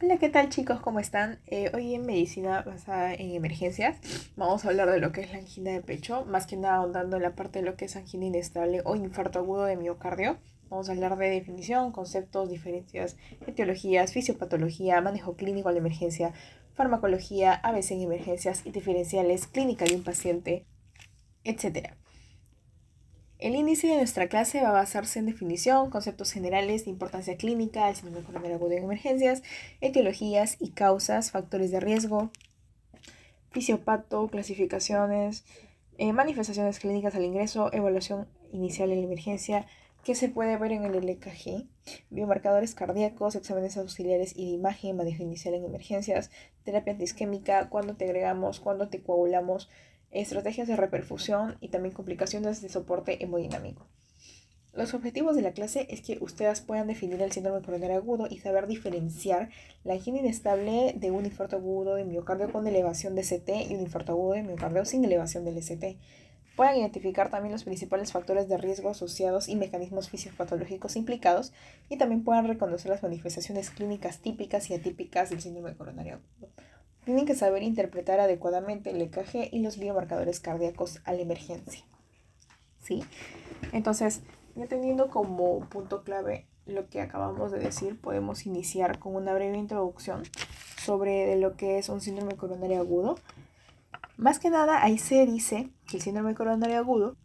Hola, ¿qué tal chicos? ¿Cómo están? Hoy en medicina basada en emergencias vamos a hablar de lo que es la angina de pecho, más que nada ahondando en la parte de lo que es angina inestable o infarto agudo de miocardio. Vamos a hablar de definición, conceptos, diferencias, etiologías, fisiopatología, manejo clínico a la emergencia, farmacología, ABC en emergencias y diferenciales, clínica de un paciente, etcétera. El índice de nuestra clase va a basarse en definición, conceptos generales de importancia clínica, el síndrome coronario agudo en emergencias, etiologías y causas, factores de riesgo, fisiopato, clasificaciones, manifestaciones clínicas al ingreso, evaluación inicial en la emergencia, que se puede ver en el LKG, biomarcadores cardíacos, exámenes auxiliares y de imagen, manejo inicial en emergencias, terapia antiisquémica, cuándo te agregamos, cuándo te coagulamos, estrategias de reperfusión y también complicaciones de soporte hemodinámico. Los objetivos de la clase es que ustedes puedan definir el síndrome coronario agudo y saber diferenciar la angina inestable de un infarto agudo de miocardio con elevación de ST y un infarto agudo de miocardio sin elevación del ST. Puedan identificar también los principales factores de riesgo asociados y mecanismos fisiopatológicos implicados y también puedan reconocer las manifestaciones clínicas típicas y atípicas del síndrome coronario agudo. Tienen que saber interpretar adecuadamente el EKG y los biomarcadores cardíacos a la emergencia. ¿Sí? Entonces, ya teniendo como punto clave lo que acabamos de decir, podemos iniciar con una breve introducción sobre lo que es un síndrome coronario agudo. Más que nada, ahí se dice que el síndrome coronario agudo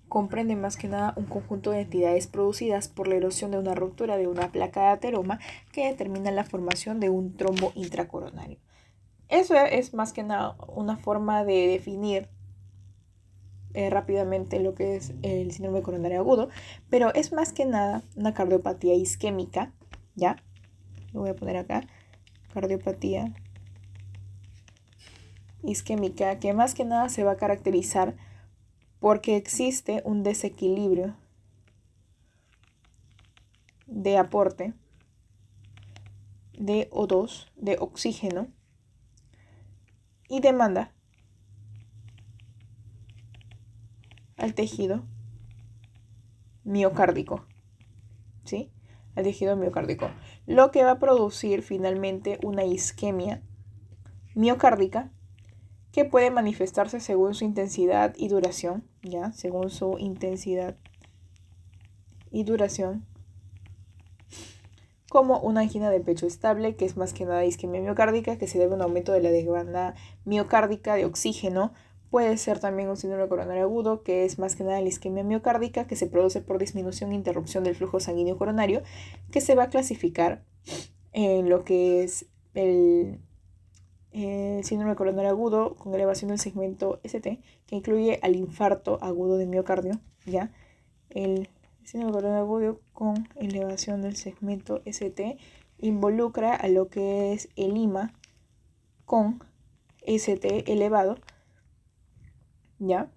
comprende más que nada un conjunto de entidades producidas por la erosión de una ruptura de una placa de ateroma que determina la formación de un trombo intracoronario. Eso es más que nada una forma de definir rápidamente lo que es el síndrome coronario agudo, pero es más que nada una cardiopatía isquémica, ¿ya? Lo voy a poner acá, cardiopatía isquémica, que más que nada se va a caracterizar porque existe un desequilibrio de aporte de O2, de oxígeno, y demanda al tejido miocárdico, ¿sí? Al tejido miocárdico, lo que va a producir finalmente una isquemia miocárdica que puede manifestarse según su intensidad y duración, ¿ya? Según su intensidad y duración, como una angina de pecho estable, que es más que nada isquemia miocárdica, que se debe a un aumento de la demanda miocárdica de oxígeno. Puede ser también un síndrome coronario agudo, que es más que nada la isquemia miocárdica, que se produce por disminución e interrupción del flujo sanguíneo coronario, que se va a clasificar en lo que es el síndrome coronario agudo con elevación del segmento ST, que incluye al infarto agudo de miocardio, ¿ya? El síndrome coronario agudo con elevación del segmento ST involucra a lo que es el IMA con ST elevado, ¿ya?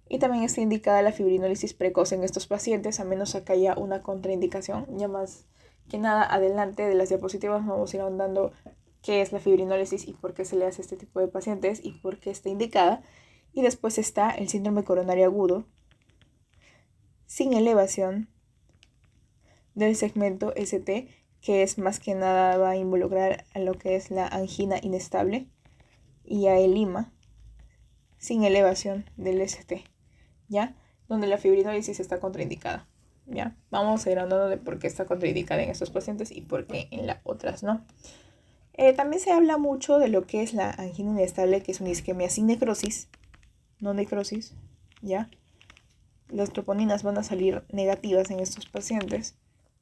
Y también está indicada la fibrinólisis precoz en estos pacientes, a menos que haya una contraindicación. Ya más que nada adelante de las diapositivas vamos a ir ahondando qué es la fibrinólisis y por qué se le hace a este tipo de pacientes y por qué está indicada. Y después está el síndrome coronario agudo sin elevación del segmento ST, que es más que nada va a involucrar a lo que es la angina inestable y a el IMA sin elevación del ST, ¿ya? Donde la fibrinólisis está contraindicada, ¿ya? Vamos a ir hablando de por qué está contraindicada en estos pacientes y por qué en las otras no. También se habla mucho de lo que es la angina inestable, que es una isquemia sin necrosis, no necrosis, ¿ya? Las troponinas van a salir negativas en estos pacientes.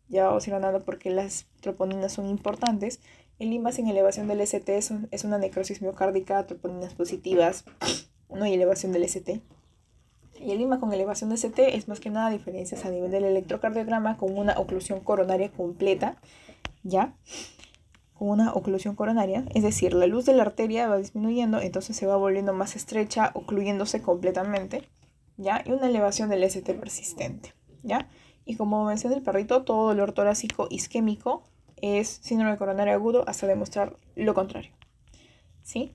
Ya vamos a ir hablando porque las troponinas son importantes. El IMA sin elevación del ST es una necrosis miocárdica, troponinas positivas, no hay elevación del ST. Y el IMA con elevación de ST es más que nada diferencias a nivel del electrocardiograma con una oclusión coronaria completa, ¿ya? Con una oclusión coronaria, es decir, la luz de la arteria va disminuyendo, entonces se va volviendo más estrecha, ocluyéndose completamente, ¿ya? Y una elevación del ST persistente, ¿ya? Y como mencioné el perrito, todo dolor torácico isquémico es síndrome coronario agudo hasta demostrar lo contrario, ¿sí?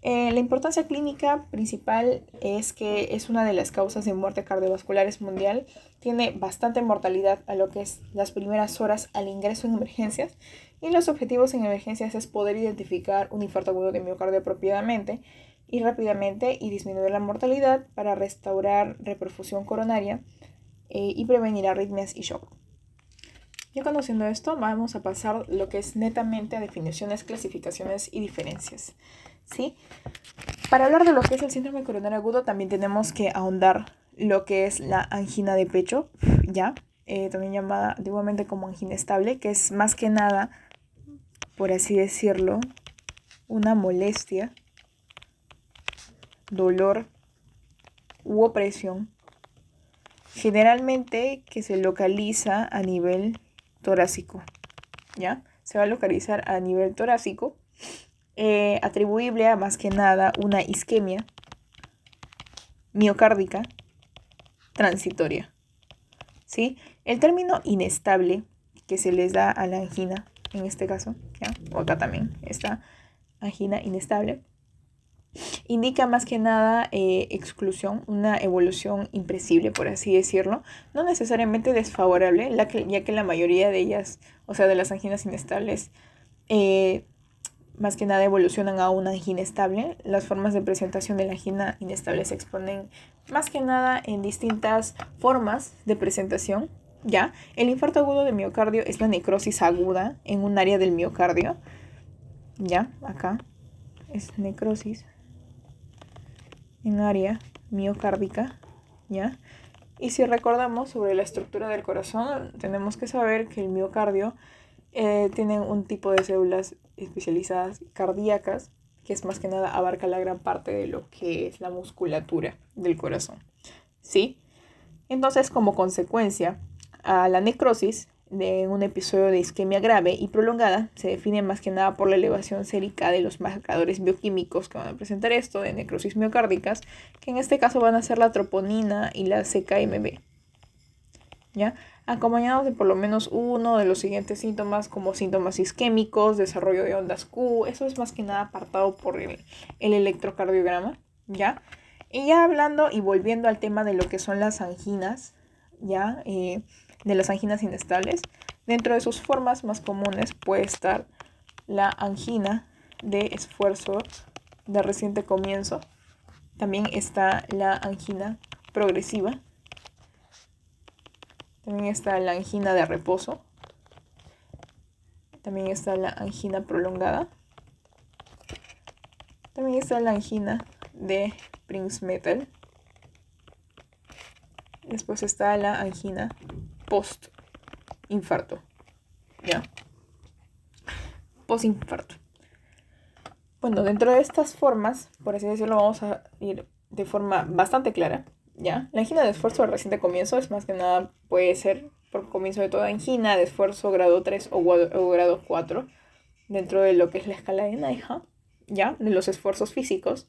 La importancia clínica principal es que es una de las causas de muerte cardiovasculares mundial. Tiene bastante mortalidad a lo que es las primeras horas al ingreso en emergencias Y los objetivos en emergencias es poder identificar un infarto agudo de miocardio apropiadamente y rápidamente y disminuir la mortalidad para restaurar reperfusión coronaria y prevenir arritmias y shock. Ya conociendo esto, vamos a pasar lo que es netamente a definiciones, clasificaciones y diferencias, ¿sí? Para hablar de lo que es el síndrome coronario agudo, también tenemos que ahondar lo que es la angina de pecho, ¿ya? También llamada antiguamente como angina estable, que es más que nada, por así decirlo, una molestia, dolor u opresión, generalmente que se localiza a nivel torácico, ¿ya? Se va a localizar a nivel torácico, atribuible a más que nada una isquemia miocárdica transitoria, ¿sí? El término inestable que se les da a la angina, en este caso, ¿ya? O acá también está angina inestable, indica más que nada exclusión, una evolución impresible, por así decirlo, no necesariamente desfavorable, ya que la mayoría de ellas, o sea, de las anginas inestables, más que nada evolucionan a una angina estable. Las formas de presentación de la angina inestable se exponen más que nada en distintas formas de presentación, ¿ya? El infarto agudo de miocardio es la necrosis aguda en un área del miocardio, ¿ya? Acá es necrosis en área miocárdica, ¿ya? Y si recordamos sobre la estructura del corazón, tenemos que saber que el miocardio tiene un tipo de células especializadas cardíacas, que es más que nada abarca la gran parte de lo que es la musculatura del corazón, ¿sí? Entonces, como consecuencia a la necrosis de un episodio de isquemia grave y prolongada, se define más que nada por la elevación sérica de los marcadores bioquímicos que van a presentar esto de necrosis miocárdicas, que en este caso van a ser la troponina y la CKMB, ¿ya? Acompañados de por lo menos uno de los siguientes síntomas, como síntomas isquémicos, desarrollo de ondas Q. Eso es más que nada apartado por el electrocardiograma, ¿ya? Y ya hablando y volviendo al tema de lo que son las anginas, ¿ya? De las anginas inestables, dentro de sus formas más comunes puede estar la angina de esfuerzo de reciente comienzo. También está la angina progresiva. También está la angina de reposo. También está la angina prolongada. También está la angina de Prinzmetal. Después está la angina post-infarto. ¿Ya? Post-infarto. Bueno, dentro de estas formas, por así decirlo, vamos a ir de forma bastante clara, ¿ya? La angina de esfuerzo de reciente comienzo es más que nada, puede ser por comienzo de toda angina de esfuerzo grado 3 o grado 4, dentro de lo que es la escala de NIHA, ¿ya? De los esfuerzos físicos,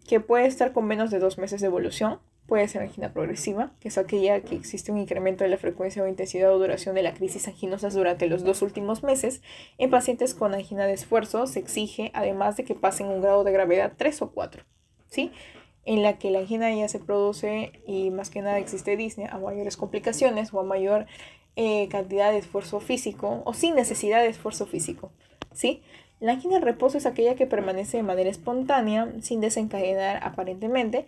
que puede estar con menos de 2 meses de evolución. Puede ser angina progresiva, que es aquella que existe un incremento de la frecuencia o intensidad o duración de la crisis anginosas durante los 2 últimos meses. En pacientes con angina de esfuerzo se exige, además de que pasen un grado de gravedad 3 o 4, ¿sí? En la que la angina ya se produce y más que nada existe disnea a mayores complicaciones o a mayor cantidad de esfuerzo físico o sin necesidad de esfuerzo físico, ¿sí? La angina de reposo es aquella que permanece de manera espontánea, sin desencadenar aparentemente.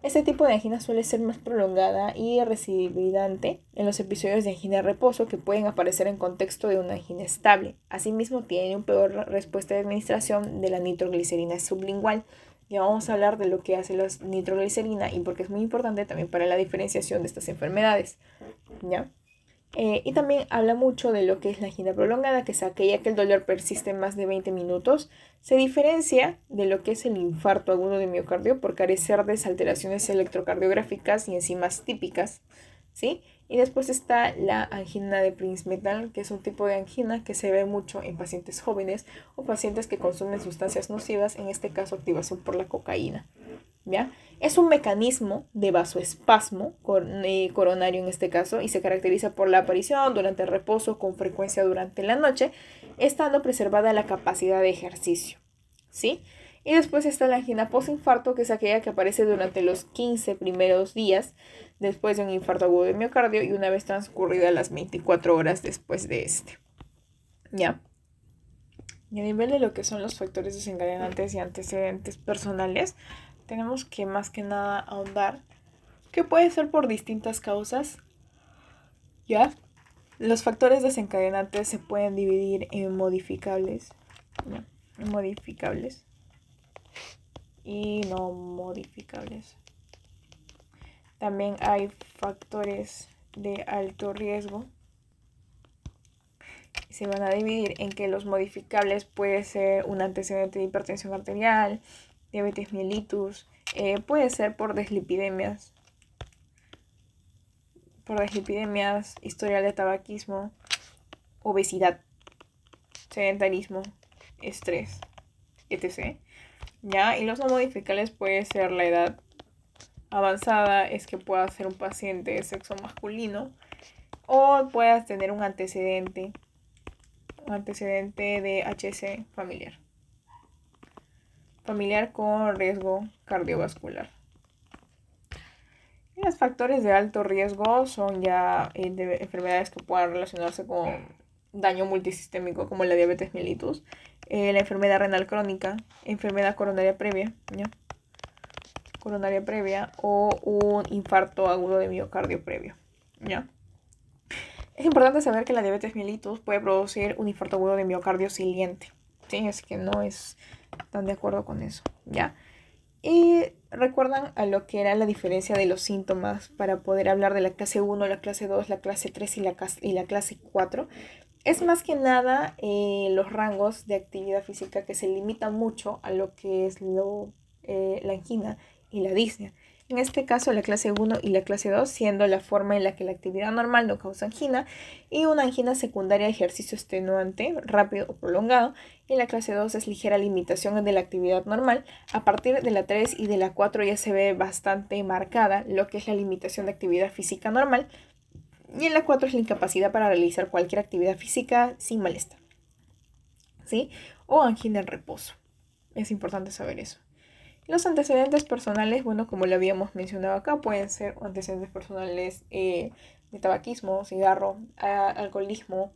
Este tipo de angina suele ser más prolongada y recidivante en los episodios de angina de reposo que pueden aparecer en contexto de una angina estable. Asimismo, tiene una peor respuesta de administración de la nitroglicerina sublingual. Ya vamos a hablar de lo que hace la nitroglicerina y porque es muy importante también para la diferenciación de estas enfermedades, ¿ya? Y también habla mucho de lo que es la angina prolongada, que es aquella que el dolor persiste más de 20 minutos. Se diferencia de lo que es el infarto agudo de miocardio por carecer de alteraciones electrocardiográficas y enzimas típicas, ¿sí? Y después está la angina de Prinzmetal, que es un tipo de angina que se ve mucho en pacientes jóvenes o pacientes que consumen sustancias nocivas, en este caso activación por la cocaína, ¿ya? Es un mecanismo de vasoespasmo coronario en este caso y se caracteriza por la aparición durante el reposo con frecuencia durante la noche, estando preservada la capacidad de ejercicio, ¿sí? Y después está la angina postinfarto, que es aquella que aparece durante los 15 primeros días después de un infarto agudo de miocardio y una vez transcurridas las 24 horas después de este, ¿ya? Y a nivel de lo que son los factores desencadenantes y antecedentes personales, tenemos que más que nada ahondar que puede ser por distintas causas, ¿ya? Los factores desencadenantes se pueden dividir en modificables, ¿ya? En modificables y no modificables. También hay factores de alto riesgo. Se van a dividir en que los modificables puede ser un antecedente de hipertensión arterial, diabetes mellitus, puede ser por dislipidemias, historial de tabaquismo, obesidad, sedentarismo, estrés, etc. ¿Ya? Y los no modificables puede ser la edad avanzada, es que pueda ser un paciente de sexo masculino, o puedas tener un antecedente de HC familiar con riesgo cardiovascular. Y los factores de alto riesgo son ya de enfermedades que puedan relacionarse con daño multisistémico como la diabetes mellitus, la enfermedad renal crónica, enfermedad coronaria previa, ¿ya? Coronaria previa o un infarto agudo de miocardio previo, ¿ya? Es importante saber que la diabetes mellitus puede producir un infarto agudo de miocardio siliente, ¿sí? Así que no están de acuerdo con eso, ¿ya? Y recuerdan a lo que era la diferencia de los síntomas para poder hablar de la clase 1, la clase 2, la clase 3 y la clase 4. Es más que nada los rangos de actividad física que se limitan mucho a lo que es la angina y la disnea. En este caso, la clase 1 y la clase 2 siendo la forma en la que la actividad normal no causa angina y una angina secundaria de ejercicio extenuante, rápido o prolongado. Y la clase 2 es ligera limitación de la actividad normal. A partir de la 3 y de la 4 ya se ve bastante marcada lo que es la limitación de actividad física normal. Y en la 4 es la incapacidad para realizar cualquier actividad física sin malestar, ¿sí? O angina en reposo. Es importante saber eso. Los antecedentes personales, bueno, como lo habíamos mencionado acá, pueden ser antecedentes personales de tabaquismo, cigarro, alcoholismo,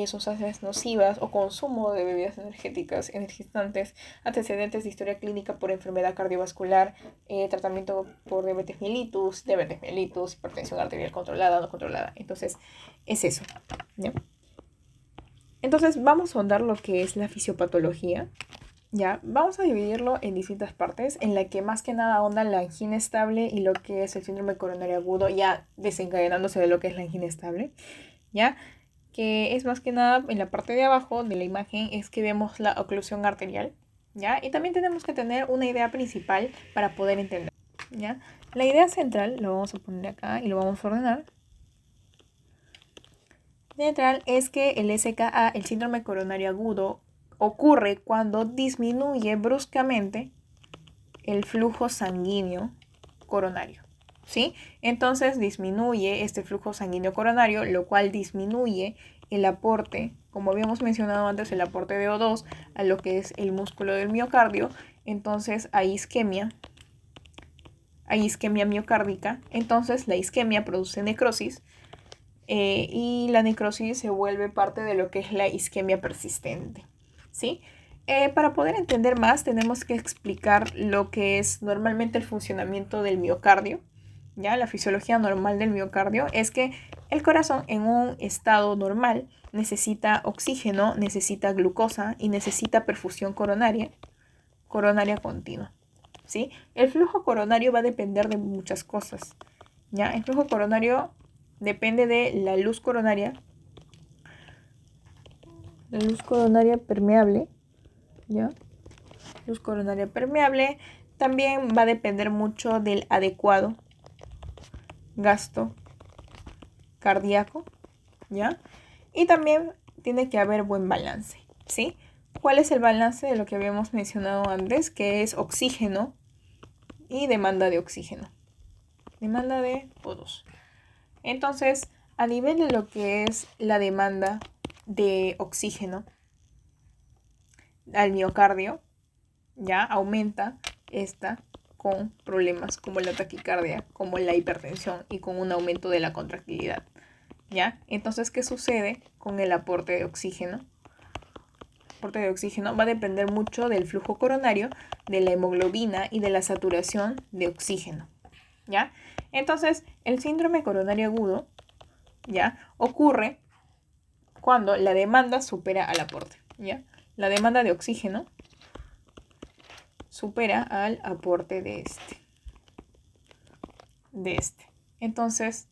sustancias nocivas o consumo de bebidas energéticas, energizantes, antecedentes de historia clínica por enfermedad cardiovascular, tratamiento por diabetes mellitus, hipertensión arterial controlada o no controlada. Entonces, es eso, ¿ya? Entonces, vamos a ahondar lo que es la fisiopatología. Ya, vamos a dividirlo en distintas partes, en la que más que nada ahonda la angina estable y lo que es el síndrome coronario agudo, ya desencadenándose de lo que es la angina estable, ¿ya? Que es más que nada en la parte de abajo de la imagen es que vemos la oclusión arterial, ¿ya? Y también tenemos que tener una idea principal para poder entender, ¿ya? La idea central, lo vamos a poner acá y lo vamos a ordenar. Central es que el SKA, el síndrome coronario agudo, ocurre cuando disminuye bruscamente el flujo sanguíneo coronario, ¿sí? Entonces disminuye este flujo sanguíneo coronario, lo cual disminuye el aporte, como habíamos mencionado antes, el aporte de O2 a lo que es el músculo del miocardio. Entonces hay isquemia miocárdica. Entonces la isquemia produce necrosis y la necrosis se vuelve parte de lo que es la isquemia persistente, ¿sí? Para poder entender más tenemos que explicar lo que es normalmente el funcionamiento del miocardio, ¿ya? La fisiología normal del miocardio es que el corazón en un estado normal necesita oxígeno, necesita glucosa y necesita perfusión coronaria continua, ¿sí? El flujo coronario va a depender de muchas cosas, ¿ya? El flujo coronario depende de la luz coronaria permeable, ¿ya? Luz coronaria permeable. También va a depender mucho del adecuado gasto cardíaco, ¿ya? Y también tiene que haber buen balance, ¿sí? ¿Cuál es el balance de lo que habíamos mencionado antes? Que es oxígeno y demanda de oxígeno. Demanda de O2. Entonces, a nivel de lo que es la demanda de oxígeno al miocardio, ya aumenta esta con problemas como la taquicardia, como la hipertensión y con un aumento de la contractilidad, ¿ya? Entonces, ¿qué sucede con el aporte de oxígeno? transporte de oxígeno va a depender mucho del flujo coronario, de la hemoglobina y de la saturación de oxígeno, ¿ya? Entonces, el síndrome coronario agudo, ¿ya?, ocurre cuando la demanda supera al aporte, ¿ya? La demanda de oxígeno supera al aporte de este. Entonces,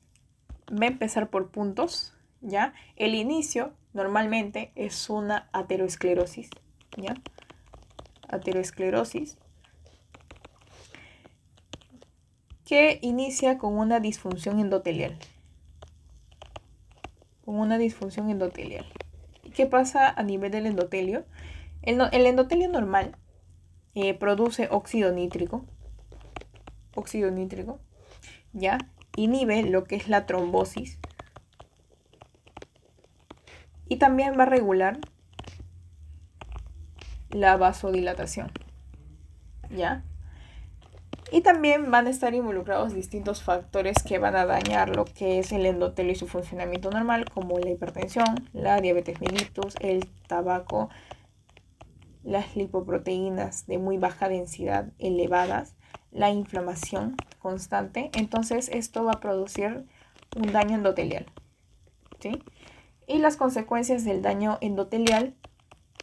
va a empezar por puntos, ¿ya? El inicio normalmente es una aterosclerosis, ¿ya? Aterosclerosis que inicia con una disfunción endotelial. ¿Y qué pasa a nivel del endotelio? El endotelio normal produce óxido nítrico, ¿ya? Inhibe lo que es la trombosis y también va a regular la vasodilatación, ¿ya? Y también van a estar involucrados distintos factores que van a dañar lo que es el endotelio y su funcionamiento normal, como la hipertensión, la diabetes mellitus, el tabaco, las lipoproteínas de muy baja densidad elevadas, la inflamación constante. Entonces esto va a producir un daño endotelial, ¿sí? Y las consecuencias del daño endotelial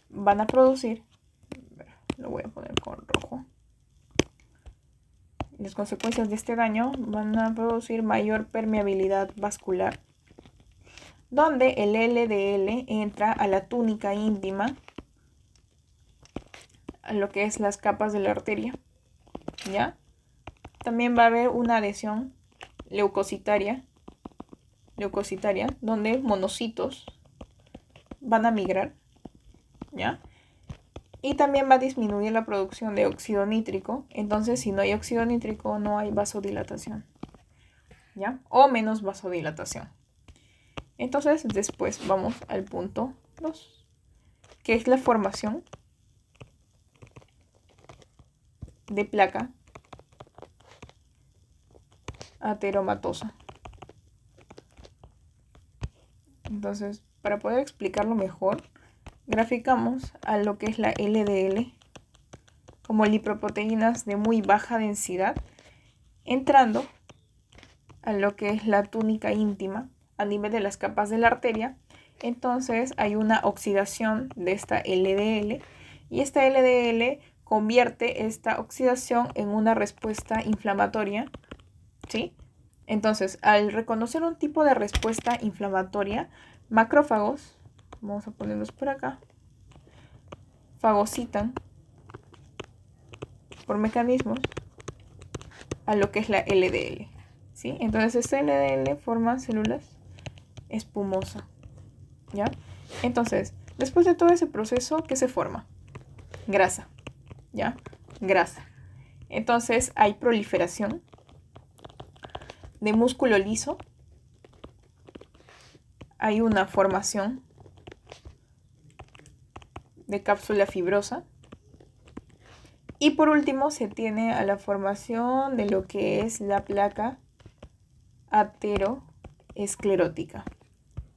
van a producir, lo voy a poner con rojo, las consecuencias de este daño van a producir mayor permeabilidad vascular, donde el LDL entra a la túnica íntima, a lo que es las capas de la arteria, ¿ya? También va a haber una adhesión leucocitaria, donde monocitos van a migrar, ¿ya? Y también va a disminuir la producción de óxido nítrico. Entonces, si no hay óxido nítrico, no hay vasodilatación, ¿ya? O menos vasodilatación. Entonces, después vamos al punto 2, que es la formación de placa ateromatosa. Entonces, para poder explicarlo mejor, graficamos a lo que es la LDL como lipoproteínas de muy baja densidad entrando a lo que es la túnica íntima a nivel de las capas de la arteria. Entonces hay una oxidación de esta LDL y esta LDL convierte esta oxidación en una respuesta inflamatoria, ¿sí? Entonces, al reconocer un tipo de respuesta inflamatoria, macrófagos, vamos a ponerlos por acá, fagocitan por mecanismos a lo que es la LDL, ¿sí? Entonces, esta LDL forma células espumosas, ¿ya? Entonces, después de todo ese proceso, ¿qué se forma? Grasa, ¿ya? Grasa. Entonces, hay proliferación de músculo liso, hay una formación de cápsula fibrosa y por último se tiene a la formación de lo que es la placa ateroesclerótica,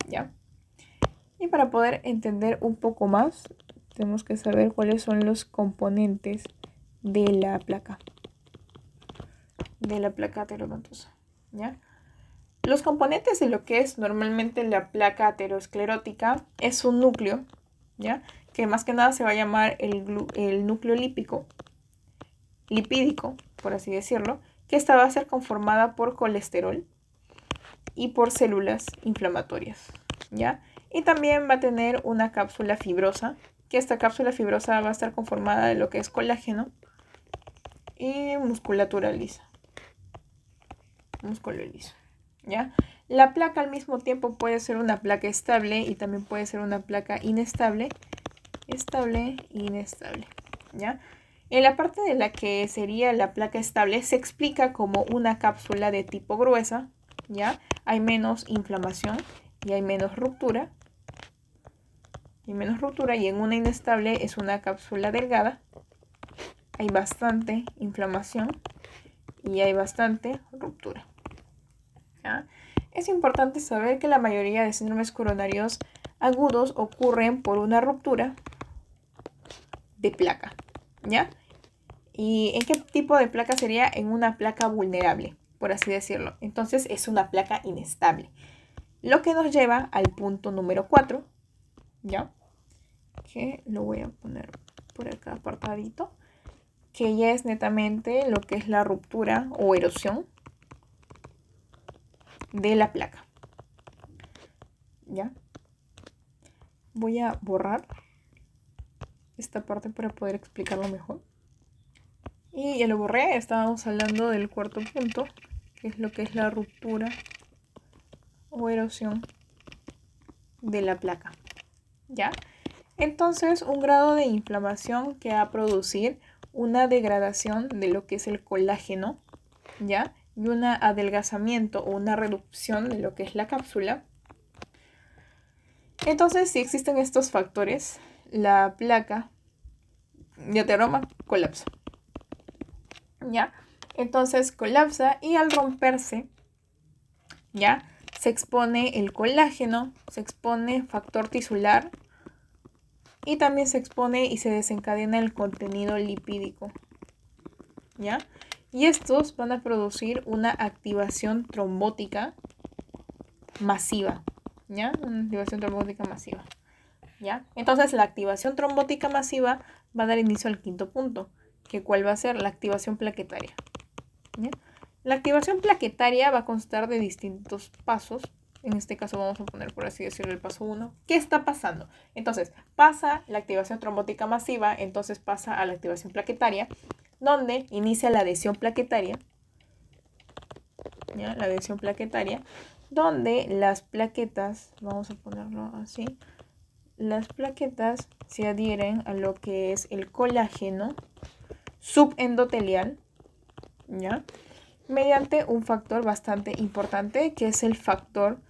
¿ya? Y para poder entender un poco más, tenemos que saber cuáles son los componentes de la placa ateromatosa, ¿ya? Los componentes de lo que es normalmente la placa aterosclerótica es un núcleo, ¿ya? Que más que nada se va a llamar el núcleo lipídico, por así decirlo, que esta va a ser conformada por colesterol y por células inflamatorias, ¿ya? Y también va a tener una cápsula fibrosa, que esta cápsula fibrosa va a estar conformada de lo que es colágeno y musculatura lisa. Músculo liso, ¿ya? La placa al mismo tiempo puede ser una placa estable y también puede ser una placa inestable, inestable, ¿ya? En la parte de la que sería la placa estable se explica como una cápsula de tipo gruesa, ¿ya? Hay menos inflamación y hay menos ruptura. Y en una inestable es una cápsula delgada. Hay bastante inflamación y hay bastante ruptura, ¿ya? Es importante saber que la mayoría de síndromes coronarios agudos ocurren por una ruptura de placa, ¿ya? ¿Y en qué tipo de placa sería? En una placa vulnerable, por así decirlo. Entonces es una placa inestable. Lo que nos lleva al punto número 4, ¿ya? Que lo voy a poner por acá apartadito, que ya es netamente lo que es la ruptura o erosión de la placa, ¿ya? Voy a borrar esta parte para poder explicarlo mejor. Y ya lo borré. Estábamos hablando del cuarto punto, que es lo que es la ruptura o erosión de la placa, ¿ya? Entonces, un grado de inflamación que va a producir una degradación de lo que es el colágeno, ¿ya? Y un adelgazamiento o una reducción de lo que es la cápsula. Entonces, si existen estos factores, la placa de ateroma colapsa, ¿ya? Entonces colapsa y al romperse, ¿ya? Se expone el colágeno, se expone factor tisular y también se expone y se desencadena el contenido lipídico, ¿ya? Y estos van a producir una activación trombótica masiva, ¿ya? Una activación trombótica masiva, ¿ya? Entonces la activación trombótica masiva va a dar inicio al quinto punto, que ¿cuál va a ser? La activación plaquetaria, ¿ya? La activación plaquetaria va a constar de distintos pasos. En este caso vamos a poner, por así decirlo, el paso 1. ¿Qué está pasando? Entonces, pasa la activación trombótica masiva, entonces pasa a la activación plaquetaria, donde inicia la adhesión plaquetaria, ¿ya? La adhesión plaquetaria, donde las plaquetas, vamos a ponerlo así, las plaquetas se adhieren a lo que es el colágeno subendotelial, ¿ya? Mediante un factor bastante importante que es el factor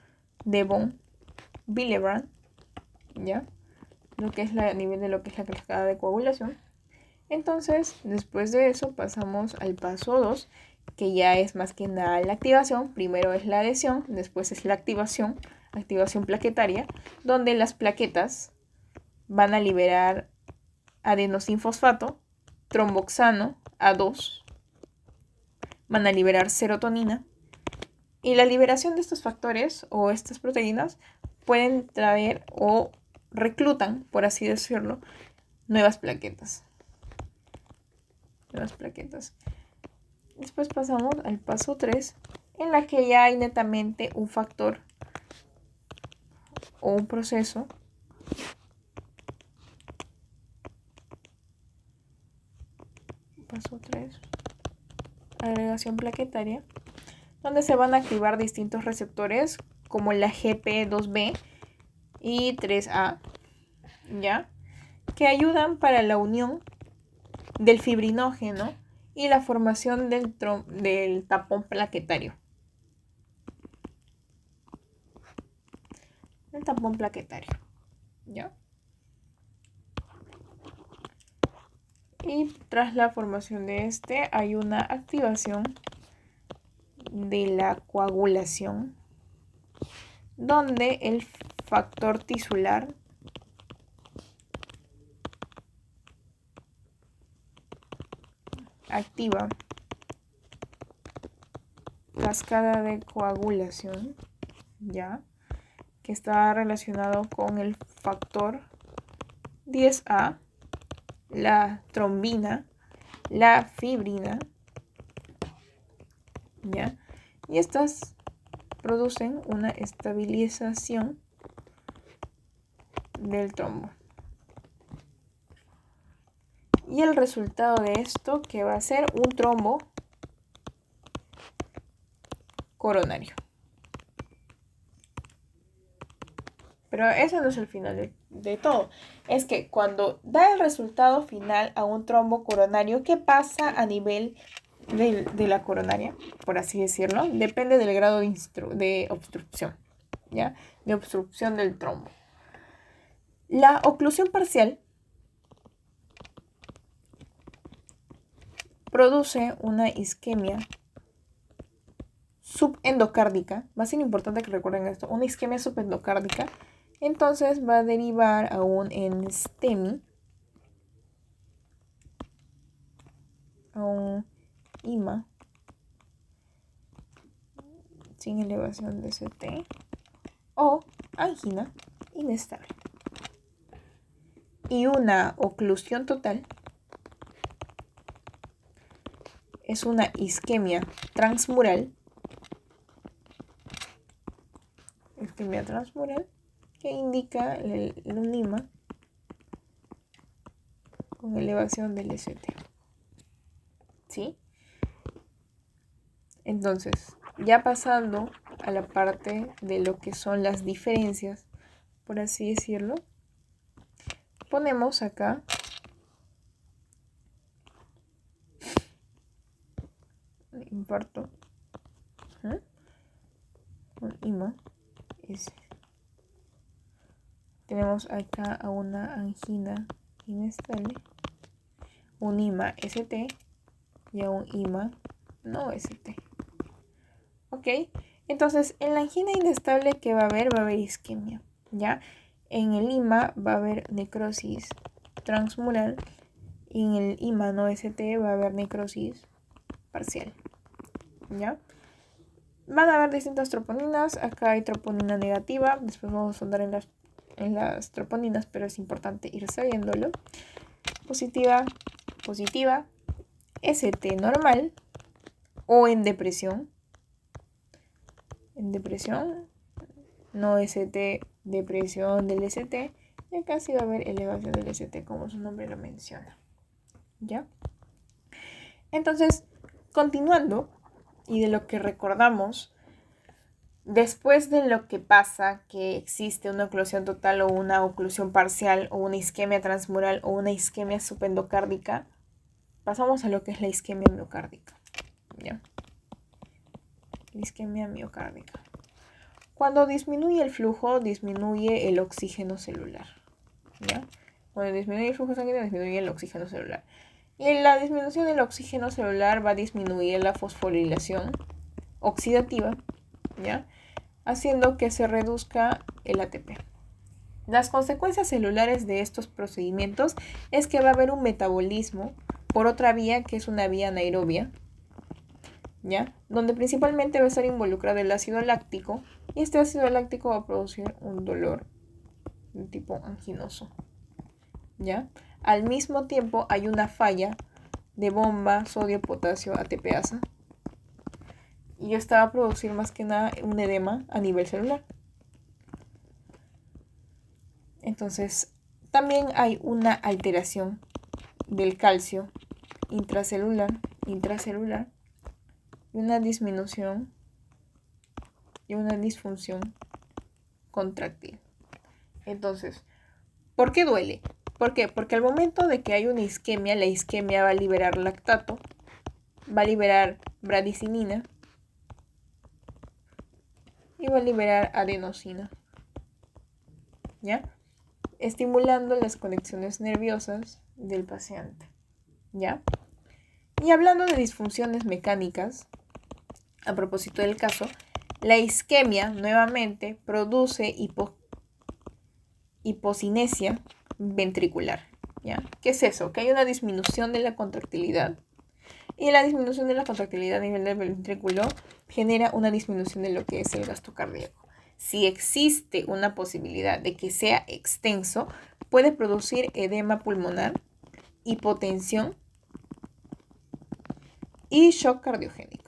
de von Willebrand, ¿ya? Lo que es a nivel de lo que es la cascada de coagulación. Entonces, después de eso pasamos al paso 2, que ya es más que nada la activación. Primero es la adhesión, después es la activación plaquetaria, donde las plaquetas van a liberar adenosinfosfato, tromboxano, A2, van a liberar serotonina. Y la liberación de estos factores o estas proteínas pueden traer o reclutan, por así decirlo, nuevas plaquetas. Después pasamos al paso 3, en la que ya hay netamente un factor o un proceso paso 3, agregación plaquetaria, donde se van a activar distintos receptores como la GP2B y 3A, ¿ya? Que ayudan para la unión del fibrinógeno y la formación del tapón plaquetario. El tapón plaquetario, ¿ya? Y tras la formación de este hay una activación de la coagulación, donde el factor tisular activa cascada de coagulación, ¿ya? Que está relacionado con el factor 10A, la trombina, la fibrina, ¿ya? Y estas producen una estabilización del trombo. Y el resultado de esto que va a ser un trombo coronario. Pero eso no es el final de todo. Es que cuando da el resultado final a un trombo coronario, ¿qué pasa a nivel de la coronaria? Por así decirlo. Depende del grado de obstrucción, ¿ya? De obstrucción del trombo. La oclusión parcial produce una isquemia subendocárdica. Va a ser importante que recuerden esto. Una isquemia subendocárdica. Entonces va a derivar a un STEMI, a un IMA sin elevación de CT o angina inestable. Y una oclusión total es una isquemia transmural que indica un IMA con elevación del ST. ¿Sí? Entonces, ya pasando a la parte de lo que son las diferencias, por así decirlo, ponemos acá infarto, un IMA S. Tenemos acá a una angina inestable, un IMA ST y a un IMA no ST. ¿Ok? Entonces, en la angina inestable, ¿qué va a haber? Va a haber isquemia, ¿ya? En el IMA va a haber necrosis transmural y en el IMA no ST va a haber necrosis parcial, ¿ya? Van a haber distintas troponinas. Acá hay troponina negativa. Después vamos a andar en las troponinas, pero es importante ir sabiéndolo. Positiva, ST normal o en depresión. En depresión, no ST, depresión del ST. Y acá sí va a haber elevación del ST, como su nombre lo menciona, ¿ya? Entonces, continuando, y de lo que recordamos, después de lo que pasa, que existe una oclusión total o una oclusión parcial o una isquemia transmural o una isquemia subendocárdica, pasamos a lo que es la isquemia miocárdica, ¿ya? La isquemia miocárdica. Cuando disminuye el flujo, disminuye el oxígeno celular, ¿ya? Cuando disminuye el flujo sanguíneo, disminuye el oxígeno celular. Y en la disminución del oxígeno celular va a disminuir la fosforilación oxidativa, ¿ya? Haciendo que se reduzca el ATP. Las consecuencias celulares de estos procedimientos es que va a haber un metabolismo por otra vía, que es una vía anaerobia, ¿ya? Donde principalmente va a estar involucrado el ácido láctico, y este ácido láctico va a producir un dolor de tipo anginoso, ¿ya? Al mismo tiempo hay una falla de bomba sodio-potasio ATPasa, y esta va a producir más que nada un edema a nivel celular. Entonces, también hay una alteración del calcio intracelular, y una disminución y una disfunción contráctil. Entonces, ¿por qué duele? ¿Por qué? Porque al momento de que hay una isquemia, la isquemia va a liberar lactato, va a liberar bradicinina y va a liberar adenosina, ¿ya? Estimulando las conexiones nerviosas del paciente, ¿ya? Y hablando de disfunciones mecánicas, a propósito del caso, la isquemia nuevamente produce hipocinesia ventricular, ¿ya? ¿Qué es eso? Que hay una disminución de la contractilidad. Y la disminución de la contractilidad a nivel del ventrículo genera una disminución de lo que es el gasto cardíaco. Si existe una posibilidad de que sea extenso, puede producir edema pulmonar, hipotensión y shock cardiogénico.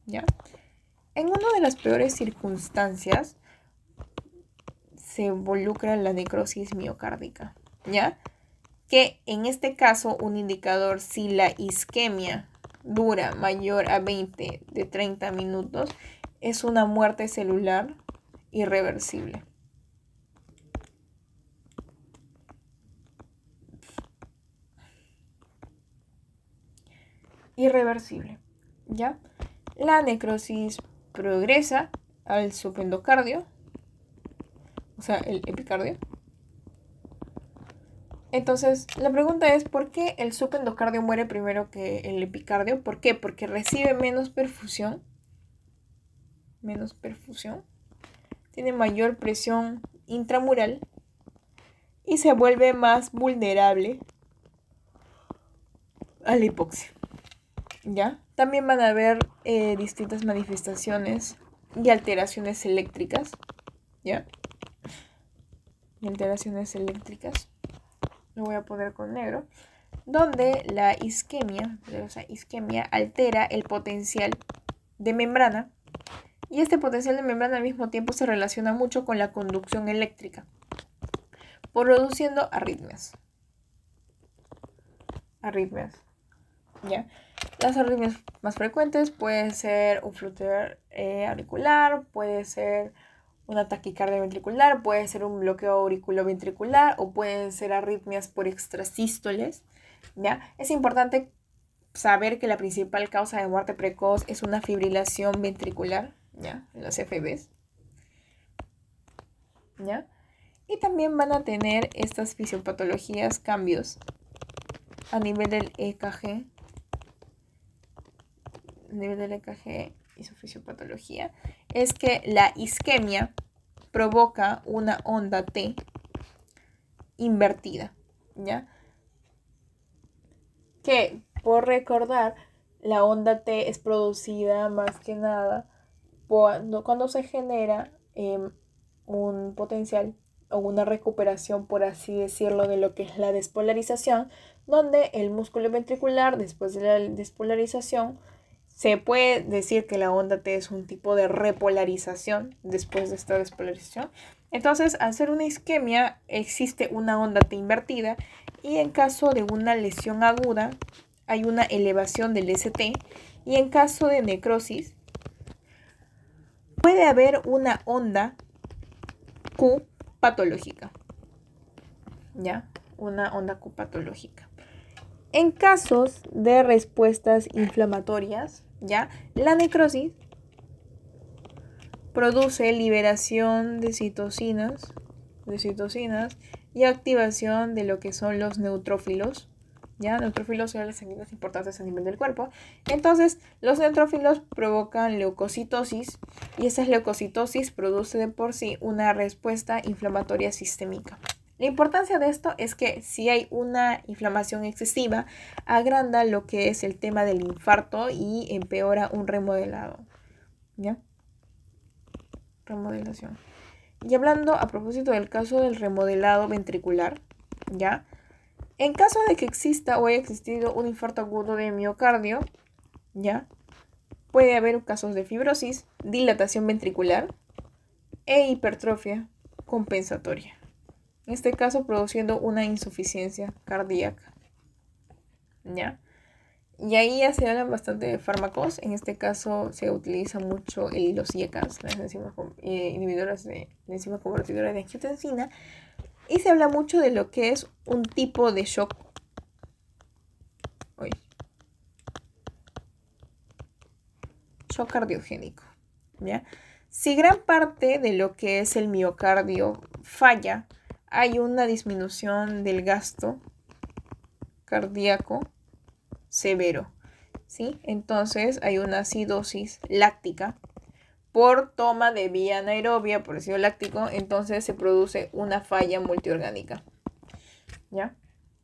¿Ya? En una de las peores circunstancias se involucra la necrosis miocárdica, ¿ya? Que en este caso un indicador, si la isquemia dura mayor a 20 de 30 minutos, es una muerte celular irreversible. ¿Ya? La necrosis progresa al subendocardio, o sea, el epicardio. Entonces, la pregunta es, ¿por qué el subendocardio muere primero que el epicardio? ¿Por qué? Porque recibe menos perfusión, tiene mayor presión intramural y se vuelve más vulnerable a la hipoxia. ¿Ya? También van a haber distintas manifestaciones y alteraciones eléctricas. ¿Ya? Y alteraciones eléctricas. Lo voy a poner con negro. Donde la isquemia altera el potencial de membrana. Y este potencial de membrana al mismo tiempo se relaciona mucho con la conducción eléctrica, produciendo arritmias. ¿Ya? Las arritmias más frecuentes pueden ser un flutter auricular, puede ser una taquicardia ventricular, puede ser un bloqueo auriculoventricular o pueden ser arritmias por extrasístoles. ¿Ya? Es importante saber que la principal causa de muerte precoz es una fibrilación ventricular, ¿ya? En las FBs. ¿Ya? Y también van a tener estas fisiopatologías cambios a nivel del EKG. A nivel del EKG y su fisiopatología es que la isquemia provoca una onda T invertida, ¿ya? Que, por recordar, la onda T es producida más que nada cuando se genera un potencial o una recuperación, por así decirlo, de lo que es la despolarización, donde el músculo ventricular, después de la despolarización, se puede decir que la onda T es un tipo de repolarización después de esta despolarización. Entonces, al ser una isquemia, existe una onda T invertida y en caso de una lesión aguda, hay una elevación del ST y en caso de necrosis, puede haber una onda Q patológica. ¿Ya? Una onda Q patológica. En casos de respuestas inflamatorias, ¿ya? La necrosis produce liberación de citocinas y activación de lo que son los neutrófilos. ¿Ya? Neutrófilos son las células importantes a nivel del cuerpo. Entonces, los neutrófilos provocan leucocitosis y esa leucocitosis produce de por sí una respuesta inflamatoria sistémica. La importancia de esto es que si hay una inflamación excesiva, agranda lo que es el tema del infarto y empeora un remodelado. ¿Ya? Remodelación. Y hablando a propósito del caso del remodelado ventricular, ¿ya? En caso de que exista o haya existido un infarto agudo de miocardio, ¿ya? Puede haber casos de fibrosis, dilatación ventricular e hipertrofia compensatoria. En este caso produciendo una insuficiencia cardíaca, ¿ya? Y ahí ya se hablan bastante de fármacos. En este caso se utiliza mucho los IECAS, las enzimas inhibidoras de la enzima convertidora de angiotensina. Y se habla mucho de lo que es un tipo de shock. Shock cardiogénico, ¿ya? Si gran parte de lo que es el miocardio falla, hay una disminución del gasto cardíaco severo, ¿sí? Entonces hay una acidosis láctica por toma de vía anaerobia por ácido láctico, entonces se produce una falla multiorgánica, ¿ya?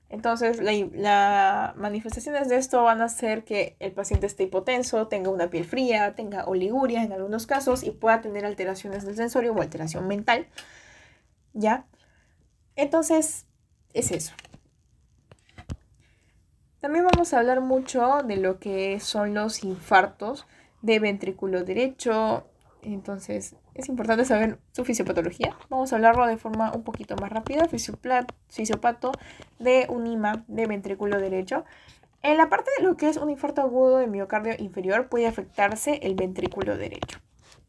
Entonces, las manifestaciones de esto van a ser que el paciente esté hipotenso, tenga una piel fría, tenga oliguria en algunos casos y pueda tener alteraciones del sensorio o alteración mental, ¿ya? Entonces, es eso. También vamos a hablar mucho de lo que son los infartos de ventrículo derecho. Entonces, es importante saber su fisiopatología. Vamos a hablarlo de forma un poquito más rápida. Fisiopato de un IMA de ventrículo derecho. En la parte de lo que es un infarto agudo de miocardio inferior puede afectarse el ventrículo derecho,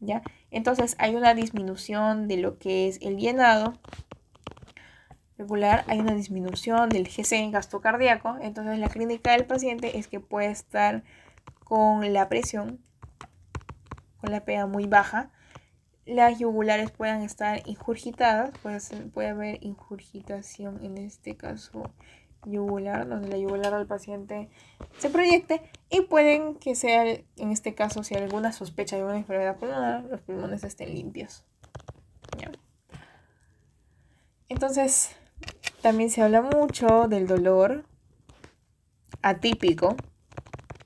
¿ya? Entonces, hay una disminución de lo que es el llenado regular, hay una disminución del GC, gasto cardíaco. Entonces, la clínica del paciente es que puede estar con la presión, con la PA muy baja, las yugulares puedan estar ingurgitadas, puede haber ingurgitación en este caso yugular, donde la yugular del paciente se proyecte y pueden que sea, en este caso, si hay alguna sospecha de una enfermedad pulmonar, los pulmones estén limpios, ¿ya? Entonces, también se habla mucho del dolor atípico,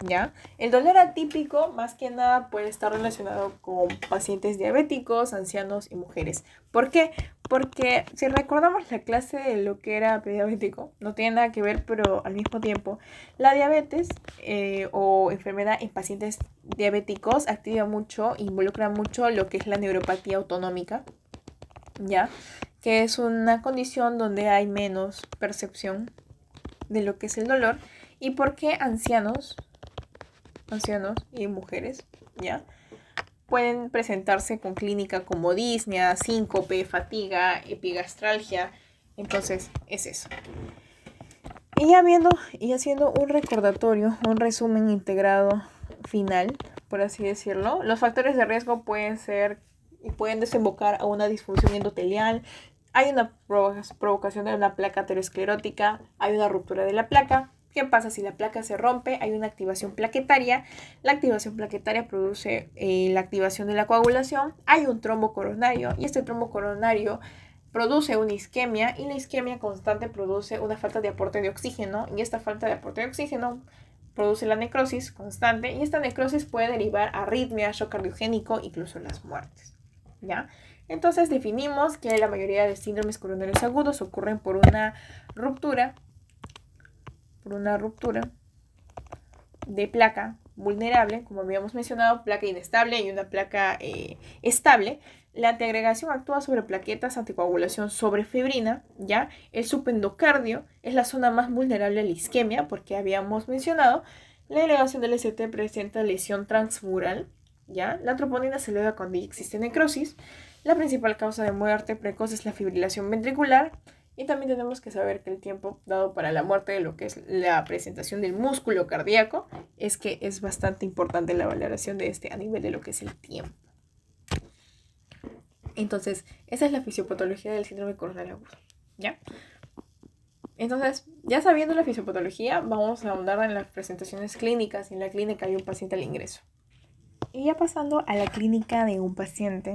¿ya? El dolor atípico más que nada puede estar relacionado con pacientes diabéticos, ancianos y mujeres. ¿Por qué? Porque si recordamos la clase de lo que era prediabético, no tiene nada que ver, pero al mismo tiempo, la diabetes o enfermedad en pacientes diabéticos activa mucho, involucra mucho lo que es la neuropatía autonómica, ¿ya? Que es una condición donde hay menos percepción de lo que es el dolor. ¿Y por qué ancianos y mujeres, ¿ya? Pueden presentarse con clínica como disnea, síncope, fatiga, epigastralgia? Entonces, es eso. Y ya viendo y haciendo un recordatorio, un resumen integrado final, por así decirlo, los factores de riesgo pueden ser y pueden desembocar a una disfunción endotelial. Hay una provocación de una placa aterosclerótica, hay una ruptura de la placa. ¿Qué pasa si la placa se rompe? Hay una activación plaquetaria. La activación plaquetaria produce la activación de la coagulación. Hay un trombo coronario y este trombo coronario produce una isquemia y la isquemia constante produce una falta de aporte de oxígeno y esta falta de aporte de oxígeno produce la necrosis constante y esta necrosis puede derivar a arritmia, shock cardiogénico, incluso las muertes, ¿ya? Entonces definimos que la mayoría de síndromes coronarios agudos ocurren por una ruptura de placa vulnerable, como habíamos mencionado, placa inestable y una placa estable. La antiagregación actúa sobre plaquetas, anticoagulación sobre fibrina, ¿ya? El subendocardio es la zona más vulnerable a la isquemia, porque habíamos mencionado, la elevación del ST presenta lesión transmural, ¿ya? La troponina se eleva cuando existe necrosis. La principal causa de muerte precoz es la fibrilación ventricular. Y también tenemos que saber que el tiempo dado para la muerte de lo que es la presentación del músculo cardíaco es que es bastante importante la valoración de este a nivel de lo que es el tiempo. Entonces, esa es la fisiopatología del síndrome coronario agudo, ¿ya? Entonces, ya sabiendo la fisiopatología, vamos a ahondar en las presentaciones clínicas y en la clínica de un paciente al ingreso. Y ya pasando a la clínica de un paciente,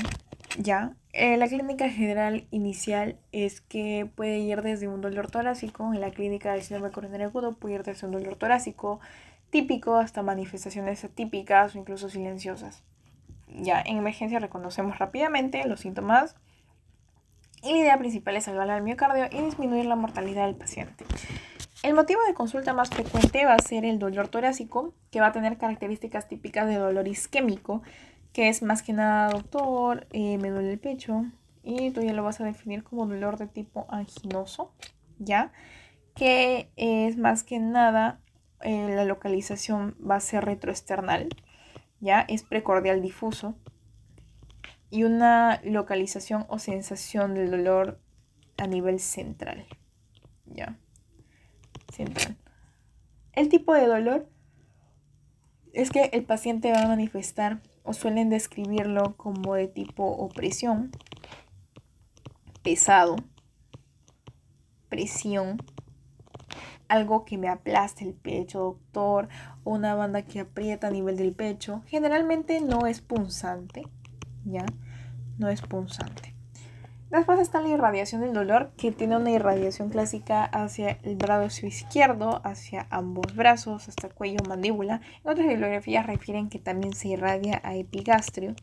ya, la clínica general inicial es que puede ir desde un dolor torácico. En la clínica del síndrome coronario agudo puede ir desde un dolor torácico típico hasta manifestaciones atípicas o incluso silenciosas. Ya, en emergencia reconocemos rápidamente los síntomas y la idea principal es salvar al miocardio y disminuir la mortalidad del paciente. El motivo de consulta más frecuente va a ser el dolor torácico, que va a tener características típicas de dolor isquémico, que es más que nada, doctor, me duele el pecho, y tú ya lo vas a definir como dolor de tipo anginoso, ¿ya? Que es más que nada, la localización va a ser retroesternal, ¿ya? Es precordial difuso, y una localización o sensación del dolor a nivel central, ¿ya? Central. El tipo de dolor es que el paciente va a manifestar o suelen describirlo como de tipo opresión, pesado, presión, algo que me aplaste el pecho, doctor, o una banda que aprieta a nivel del pecho. Generalmente no es punzante, ¿ya? No es punzante. Después está la irradiación del dolor, que tiene una irradiación clásica hacia el brazo izquierdo, hacia ambos brazos, hasta cuello, mandíbula. En otras bibliografías refieren que también se irradia a epigastrio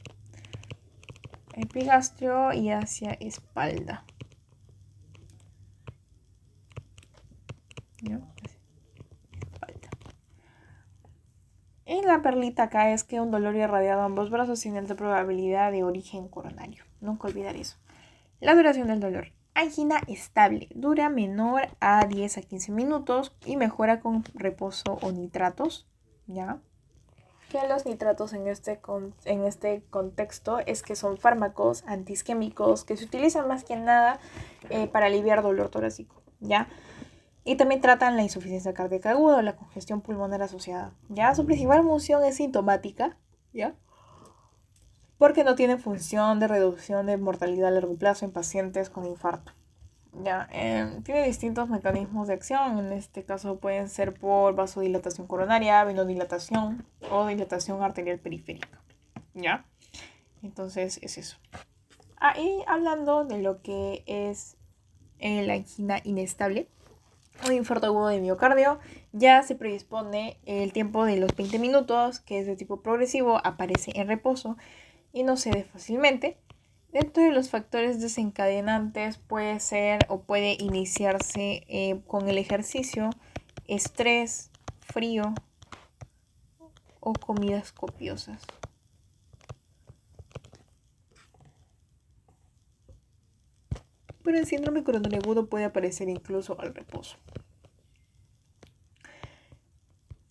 y hacia espalda. ¿No? Espalda. Y la perlita acá es que un dolor irradiado a ambos brazos tiene alta probabilidad de origen coronario. Nunca olvidar eso. La duración del dolor. Angina estable, dura menor a 10 a 15 minutos y mejora con reposo o nitratos, ¿ya? Que los nitratos en este contexto es que son fármacos antiisquémicos que se utilizan más que nada para aliviar dolor torácico, ¿ya? Y también tratan la insuficiencia cardíaca aguda o la congestión pulmonar asociada, ¿ya? Su principal función es sintomática, ¿ya? Porque no tiene función de reducción de mortalidad a largo plazo en pacientes con infarto. Ya, tiene distintos mecanismos de acción. En este caso pueden ser por vasodilatación coronaria, venodilatación o dilatación arterial periférica. ¿Ya? Entonces es eso. Y hablando de lo que es la angina inestable, un infarto agudo de miocardio, ya se predispone el tiempo de los 20 minutos, que es de tipo progresivo, aparece en reposo y no cede fácilmente. Dentro de los factores desencadenantes puede ser o puede iniciarse con el ejercicio, estrés, frío o comidas copiosas. Pero el síndrome coronario agudo puede aparecer incluso al reposo.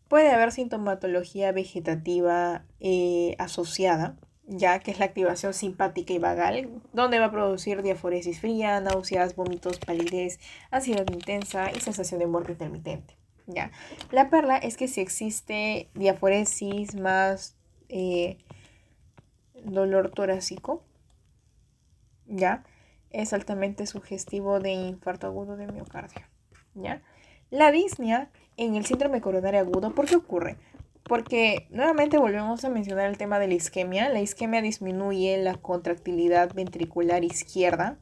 Puede haber sintomatología vegetativa asociada, ya que es la activación simpática y vagal, donde va a producir diaforesis fría, náuseas, vómitos, palidez, ansiedad intensa y sensación de muerte intermitente. ¿Ya? La perla es que si existe diaforesis más dolor torácico, ¿ya? Es altamente sugestivo de infarto agudo de miocardio, ¿ya? La disnea en el síndrome coronario agudo, ¿por qué ocurre? Porque nuevamente volvemos a mencionar el tema de la isquemia. La isquemia disminuye la contractilidad ventricular izquierda,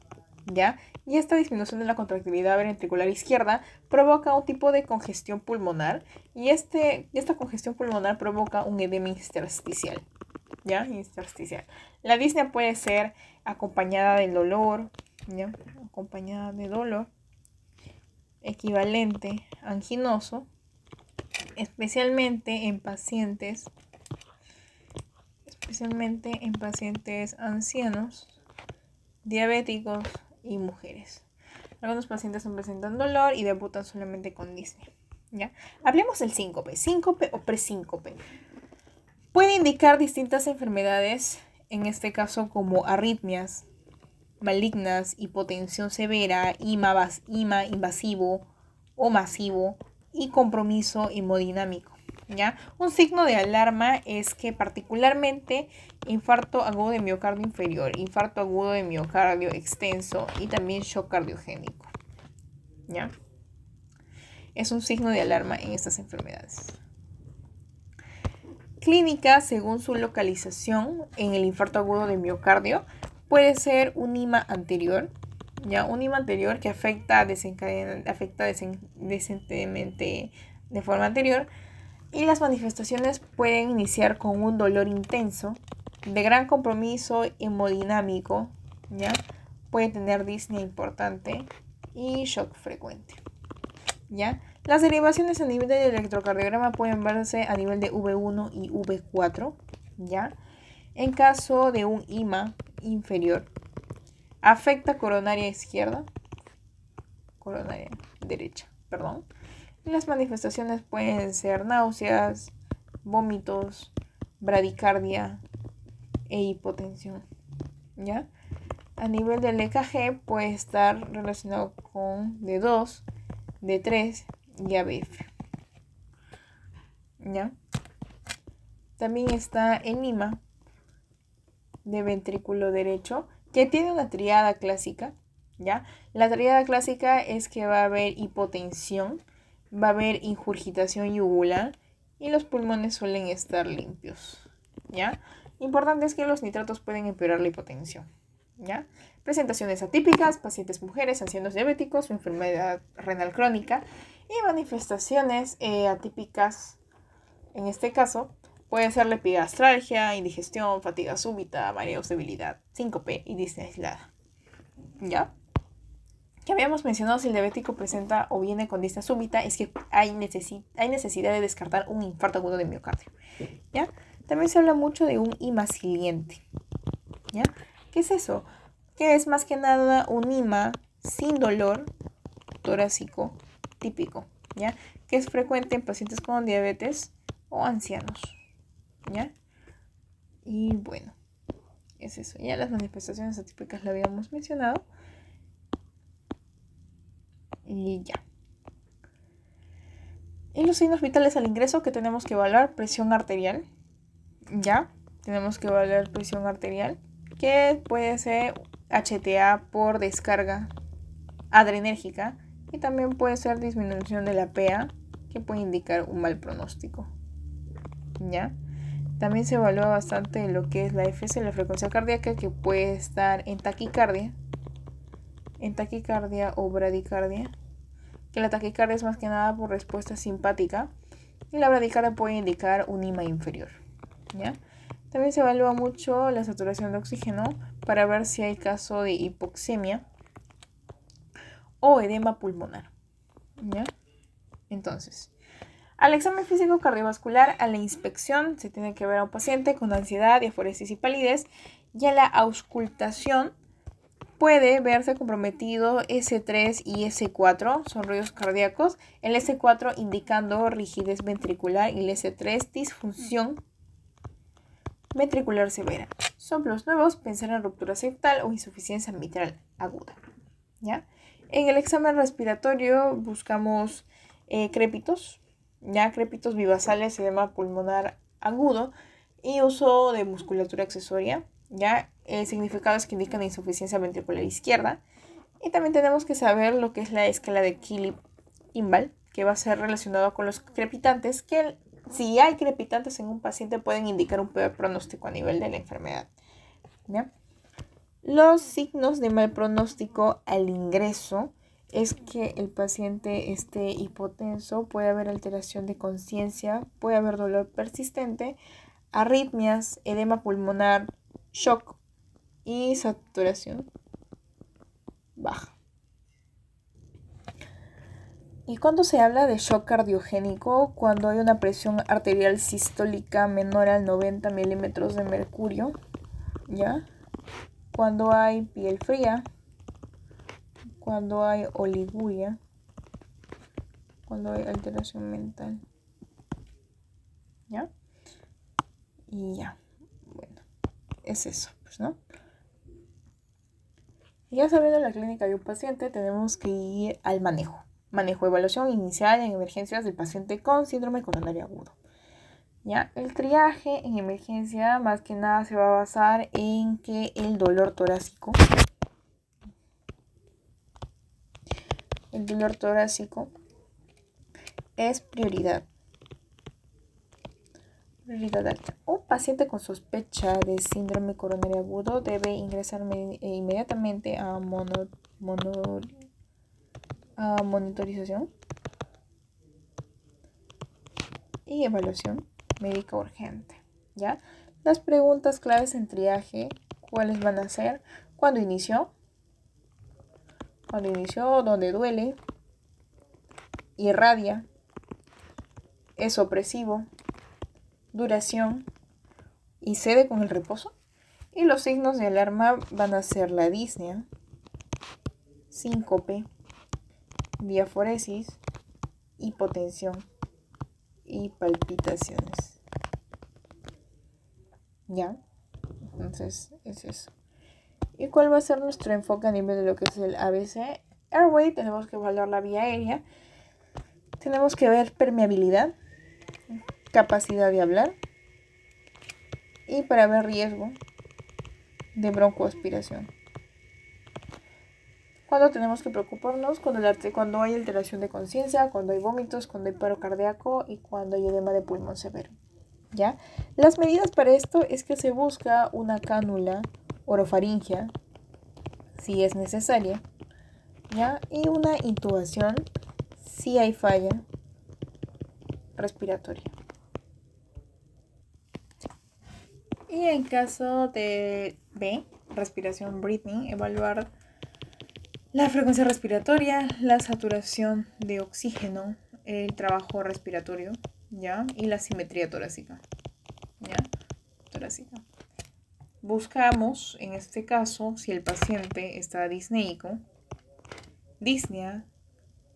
¿ya? Y esta disminución de la contractilidad ventricular izquierda provoca un tipo de congestión pulmonar y esta congestión pulmonar provoca un edema intersticial, ¿ya? Intersticial. La disnea puede ser acompañada del dolor, ¿ya? Acompañada de dolor equivalente anginoso, especialmente en pacientes ancianos, diabéticos y mujeres. Algunos pacientes presentan dolor y debutan solamente con disnea, ¿ya? Hablemos del síncope. Síncope o presíncope. Puede indicar distintas enfermedades, en este caso como arritmias malignas, hipotensión severa, IMA invasivo o masivo y compromiso hemodinámico, ¿ya? Un signo de alarma es que particularmente infarto agudo de miocardio inferior, infarto agudo de miocardio extenso y también shock cardiogénico, ¿ya? Es un signo de alarma en estas enfermedades. Clínica, según su localización en el infarto agudo de miocardio, puede ser un IMA anterior, ¿ya? Un IMA anterior que afecta decentemente de forma anterior, y las manifestaciones pueden iniciar con un dolor intenso, de gran compromiso hemodinámico, ¿ya? Puede tener disnea importante y shock frecuente, ¿ya? Las derivaciones a nivel del electrocardiograma pueden verse a nivel de V1 y V4, ¿ya? En caso de un IMA inferior, afecta coronaria derecha. Y las manifestaciones pueden ser náuseas, vómitos, bradicardia e hipotensión, ¿ya? A nivel del EKG puede estar relacionado con D2, D3 y ABF, ¿ya? También está el IMA de ventrículo derecho, que tiene una triada clásica, ¿ya? La triada clásica es que va a haber hipotensión, va a haber ingurgitación yugular y los pulmones suelen estar limpios, ¿ya? Importante es que los nitratos pueden empeorar la hipotensión, ¿ya? Presentaciones atípicas, pacientes mujeres, ancianos diabéticos o enfermedad renal crónica, y manifestaciones atípicas, en este caso, puede ser la epigastralgia, indigestión, fatiga súbita, mareos, debilidad, síncope y disnea aislada, ¿ya? Que habíamos mencionado, si el diabético presenta o viene con disnea súbita, es que hay necesidad de descartar un infarto agudo de miocardio, ¿ya? También se habla mucho de un IMA siliente, ¿ya? ¿Qué es eso? Que es más que nada un IMA sin dolor torácico típico, ¿ya? Que es frecuente en pacientes con diabetes o ancianos, ¿ya? Y bueno, es eso. Ya las manifestaciones atípicas las habíamos mencionado. Y ya. Y los signos vitales al ingreso que tenemos que evaluar: presión arterial, ¿ya? Tenemos que evaluar presión arterial, que puede ser HTA por descarga adrenérgica, y también puede ser disminución de la PA, que puede indicar un mal pronóstico, ¿ya? También se evalúa bastante lo que es la FC, la frecuencia cardíaca, que puede estar en taquicardia o bradicardia, que la taquicardia es más que nada por respuesta simpática y la bradicardia puede indicar un IMA inferior, ¿ya? También se evalúa mucho la saturación de oxígeno para ver si hay caso de hipoxemia o edema pulmonar, ¿ya? Entonces, al examen físico cardiovascular, a la inspección se tiene que ver a un paciente con ansiedad, diaforesis y palidez, y a la auscultación puede verse comprometido S3 y S4, son ruidos cardíacos, el S4 indicando rigidez ventricular y el S3 disfunción ventricular severa. Soplos nuevos, pensar en ruptura septal o insuficiencia mitral aguda, ¿ya? En el examen respiratorio buscamos crépitos, ya crépitos vivasales, edema pulmonar agudo y uso de musculatura accesoria, ya el significado es que indican insuficiencia ventricular izquierda. Y también tenemos que saber lo que es la escala de Killick-Kimball, que va a ser relacionado con los crepitantes, que si hay crepitantes en un paciente pueden indicar un peor pronóstico a nivel de la enfermedad, ¿ya? Los signos de mal pronóstico al ingreso es que el paciente esté hipotenso, puede haber alteración de conciencia, puede haber dolor persistente, arritmias, edema pulmonar, shock y saturación baja. ¿Y cuándo se habla de shock cardiogénico? Cuando hay una presión arterial sistólica menor al 90 milímetros de mercurio, ¿ya? Cuando hay piel fría, cuando hay oliguria, cuando hay alteración mental, ¿ya? Y ya, bueno, es eso, pues, ¿no? Ya sabiendo la clínica de un paciente, tenemos que ir al manejo. Manejo, evaluación inicial en emergencias del paciente con síndrome coronario agudo. ¿Ya? El triaje en emergencia más que nada se va a basar en que el dolor torácico es prioridad alta. Un paciente con sospecha de síndrome coronario agudo debe ingresar inmediatamente a monitorización y evaluación médica urgente, ¿ya? Las preguntas claves en triaje, ¿cuáles van a ser? ¿Cuándo inició? ¿Dónde duele? Irradia, es opresivo, duración y cede con el reposo. Y los signos de alarma van a ser la disnea, síncope, diaforesis, hipotensión y palpitaciones. ¿Ya? Entonces es eso. ¿Y cuál va a ser nuestro enfoque a nivel de lo que es el ABC? Airway, tenemos que evaluar la vía aérea. Tenemos que ver permeabilidad, capacidad de hablar y para ver riesgo de broncoaspiración. ¿Cuándo tenemos que preocuparnos? Cuando hay alteración de conciencia, cuando hay vómitos, cuando hay paro cardíaco y cuando hay edema de pulmón severo, ¿ya? Las medidas para esto es que se busca una cánula orofaringia, si es necesaria, ¿ya? Y una intubación si hay falla respiratoria. Y en caso de B, respiración breathing, evaluar la frecuencia respiratoria, la saturación de oxígeno, el trabajo respiratorio, ¿ya? Y la simetría torácica, ¿ya? Torácica. Buscamos, en este caso, si el paciente está disneico, disnea,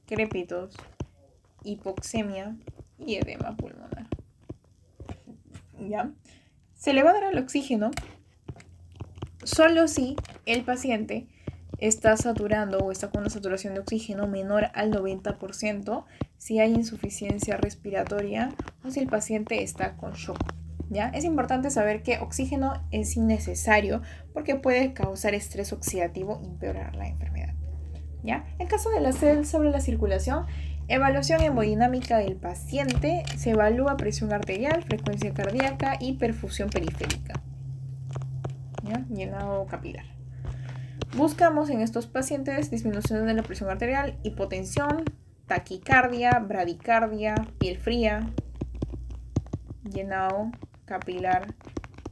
crépitos, hipoxemia y edema pulmonar, ¿ya? Se le va a dar el oxígeno solo si el paciente está saturando o está con una saturación de oxígeno menor al 90%, si hay insuficiencia respiratoria o si el paciente está con shock, ¿ya? Es importante saber que oxígeno es innecesario porque puede causar estrés oxidativo y empeorar la enfermedad, ¿ya? En caso de la CEL sobre la circulación, evaluación hemodinámica del paciente, se evalúa presión arterial, frecuencia cardíaca y perfusión periférica, ¿ya? Llenado capilar. Buscamos en estos pacientes disminución de la presión arterial, hipotensión, taquicardia, bradicardia, piel fría, llenado capilar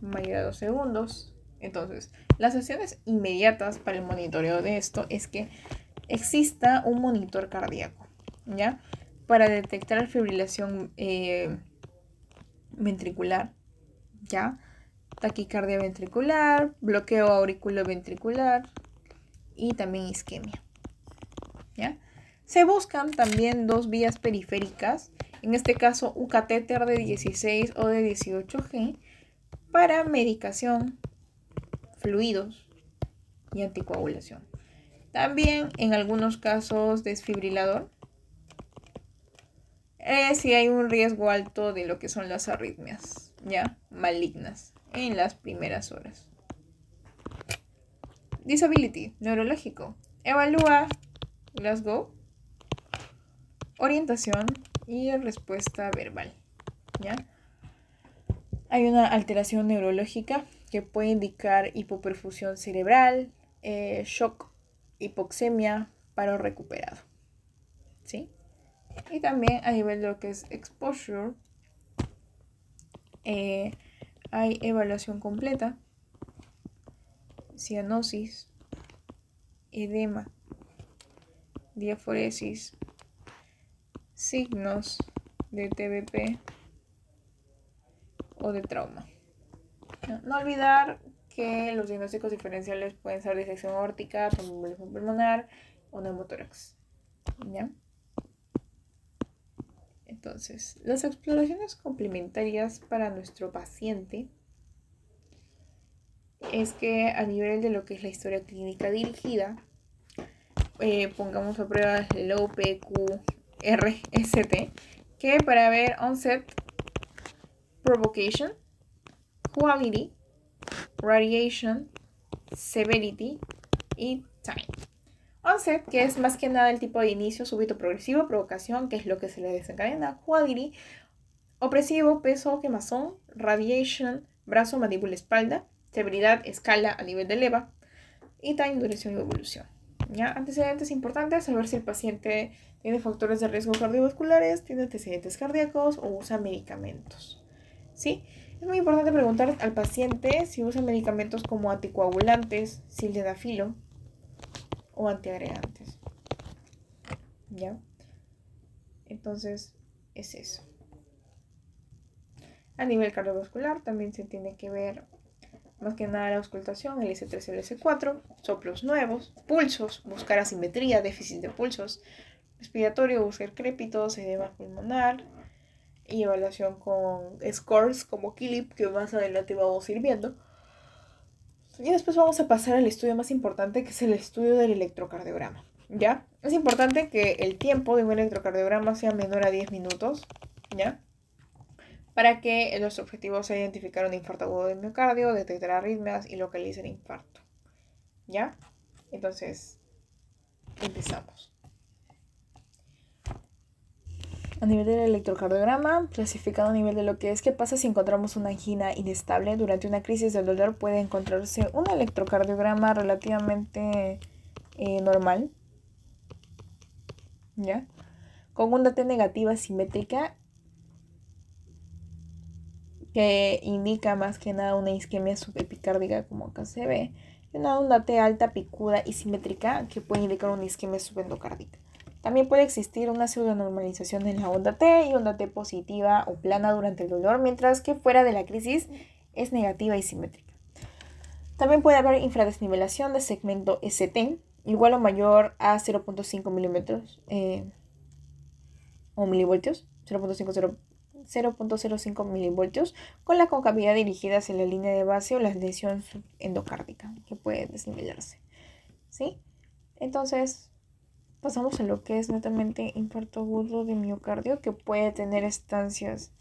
mayor a 2 segundos. Entonces, las acciones inmediatas para el monitoreo de esto es que exista un monitor cardíaco, ¿ya? Para detectar fibrilación ventricular, ¿ya? Taquicardia ventricular, bloqueo auriculoventricular y también isquemia, ¿ya? Se buscan también 2 vías periféricas, en este caso un catéter de 16 o de 18G para medicación, fluidos y anticoagulación. También en algunos casos desfibrilador, si hay un riesgo alto de lo que son las arritmias, ¿ya? Malignas en las primeras horas. Disability neurológico. Evalúa Glasgow, orientación y respuesta verbal, ¿ya? Hay una alteración neurológica que puede indicar hipoperfusión cerebral, shock, hipoxemia, paro recuperado, ¿sí? Y también a nivel de lo que es exposure, hay evaluación completa, cianosis, edema, diaforesis, signos de TBP o de trauma. No olvidar que los diagnósticos diferenciales pueden ser disección aórtica, tromboembolismo pulmonar o neumotórax, ¿ya? Entonces, las exploraciones complementarias para nuestro paciente es que a nivel de lo que es la historia clínica dirigida, pongamos a prueba el OPQRST, que para ver onset, provocation, quality, radiation, severity y time. Onset, que es más que nada el tipo de inicio súbito progresivo, provocación, que es lo que se le desencadena, quality, opresivo, peso, quemazón, radiation, brazo, mandíbula, espalda, severidad, escala a nivel de leva, y time, duración y evolución. ¿Ya? Antecedentes importantes, saber si el paciente tiene factores de riesgo cardiovasculares, tiene antecedentes cardíacos o usa medicamentos, ¿sí? Es muy importante preguntar al paciente si usa medicamentos como anticoagulantes, sildenafilo o antiagregantes, ¿ya? Entonces, es eso. A nivel cardiovascular también se tiene que ver más que nada la auscultación, el S3 y el S4, soplos nuevos, pulsos, buscar asimetría, déficit de pulsos, respiratorio, buscar crépitos, edema pulmonar y evaluación con scores como KILIP, que más adelante vamos a ir viendo. Y después vamos a pasar al estudio más importante, que es el estudio del electrocardiograma, ¿ya? Es importante que el tiempo de un electrocardiograma sea menor a 10 minutos, ¿ya? Para que los objetivos sea identificar un infarto agudo del miocardio, detectar arritmias y localizar el infarto, ¿ya? Entonces, empezamos. A nivel del electrocardiograma, clasificado a nivel de lo que es qué pasa si encontramos una angina inestable. Durante una crisis del dolor puede encontrarse un electrocardiograma relativamente normal, ¿ya? Con una T negativa simétrica que indica más que nada una isquemia subepicárdica, como acá se ve, y una onda T alta picuda y simétrica que puede indicar una isquemia subendocárdica. También puede existir una pseudonormalización en la onda T y onda T positiva o plana durante el dolor, mientras que fuera de la crisis es negativa y simétrica. También puede haber infradesnivelación de segmento ST igual o mayor a 0.5 milímetros o milivoltios, 0.05 milivoltios, con la concavidad dirigida hacia la línea de base o la lesión subendocárdica que puede desnivelarse, ¿sí? Entonces, pasamos a lo que es netamente infarto agudo de miocardio, que puede tener estancias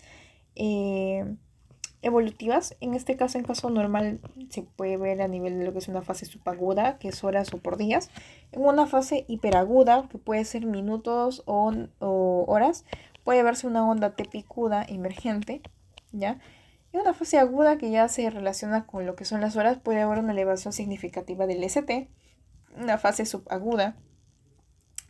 evolutivas. En este caso, en caso normal, se puede ver a nivel de lo que es una fase subaguda, que es horas o por días. En una fase hiperaguda, que puede ser minutos o horas, puede verse una onda T picuda emergente, ¿ya? En una fase aguda, que ya se relaciona con lo que son las horas, puede haber una elevación significativa del ST. Una fase subaguda,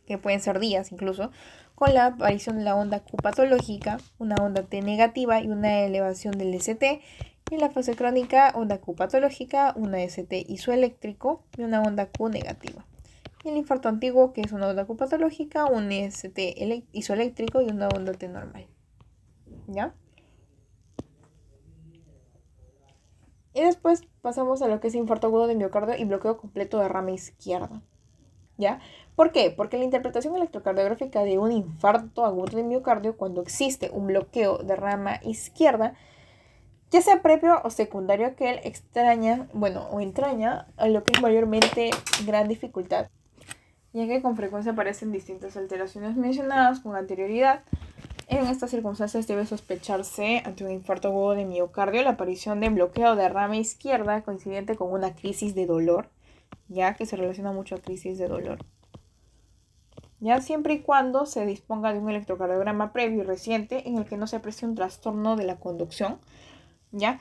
que pueden ser días incluso, con la aparición de la onda Q patológica, una onda T negativa y una elevación del ST. Y en la fase crónica, onda Q patológica, una ST isoeléctrico y una onda Q negativa. Y el infarto antiguo, que es una onda Q patológica, un ST isoeléctrico y una onda T normal. ¿Ya? Y después pasamos a lo que es infarto agudo de miocardio y bloqueo completo de rama izquierda. ¿Ya? ¿Por qué? Porque la interpretación electrocardiográfica de un infarto agudo de miocardio, cuando existe un bloqueo de rama izquierda, ya sea previo o secundario, que él entraña a lo que es mayormente gran dificultad, ya que con frecuencia aparecen distintas alteraciones mencionadas con anterioridad. En estas circunstancias debe sospecharse ante un infarto agudo de miocardio la aparición de bloqueo de rama izquierda coincidente con una crisis de dolor, ya que se relaciona mucho a crisis de dolor. Ya siempre y cuando se disponga de un electrocardiograma previo y reciente en el que no se aprecie un trastorno de la conducción, ya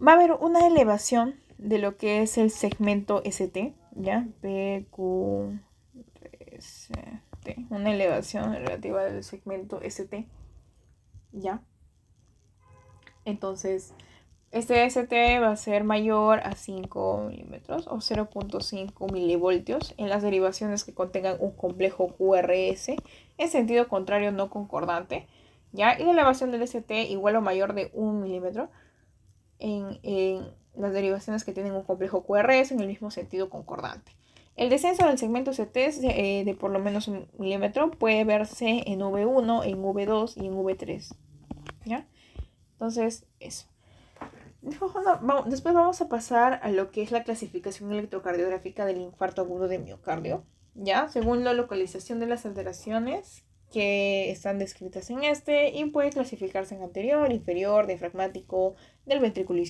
va a haber una elevación de lo que es el segmento ST, ya PQ una elevación relativa del segmento ST, ¿ya? Entonces, este ST va a ser mayor a 5 milímetros o 0.5 milivoltios en las derivaciones que contengan un complejo QRS en sentido contrario no concordante, ¿ya? Y la elevación del ST igual o mayor de 1 milímetro en las derivaciones que tienen un complejo QRS en el mismo sentido concordante. El descenso del segmento ST de por lo menos 1 milímetro puede verse en V1, en V2 y en V3, ¿ya? Entonces, eso. Después vamos a pasar a lo que es la clasificación electrocardiográfica del infarto agudo de miocardio, ¿ya? Según la localización de las alteraciones que están descritas en y puede clasificarse en anterior, inferior, diafragmático, del ventrículo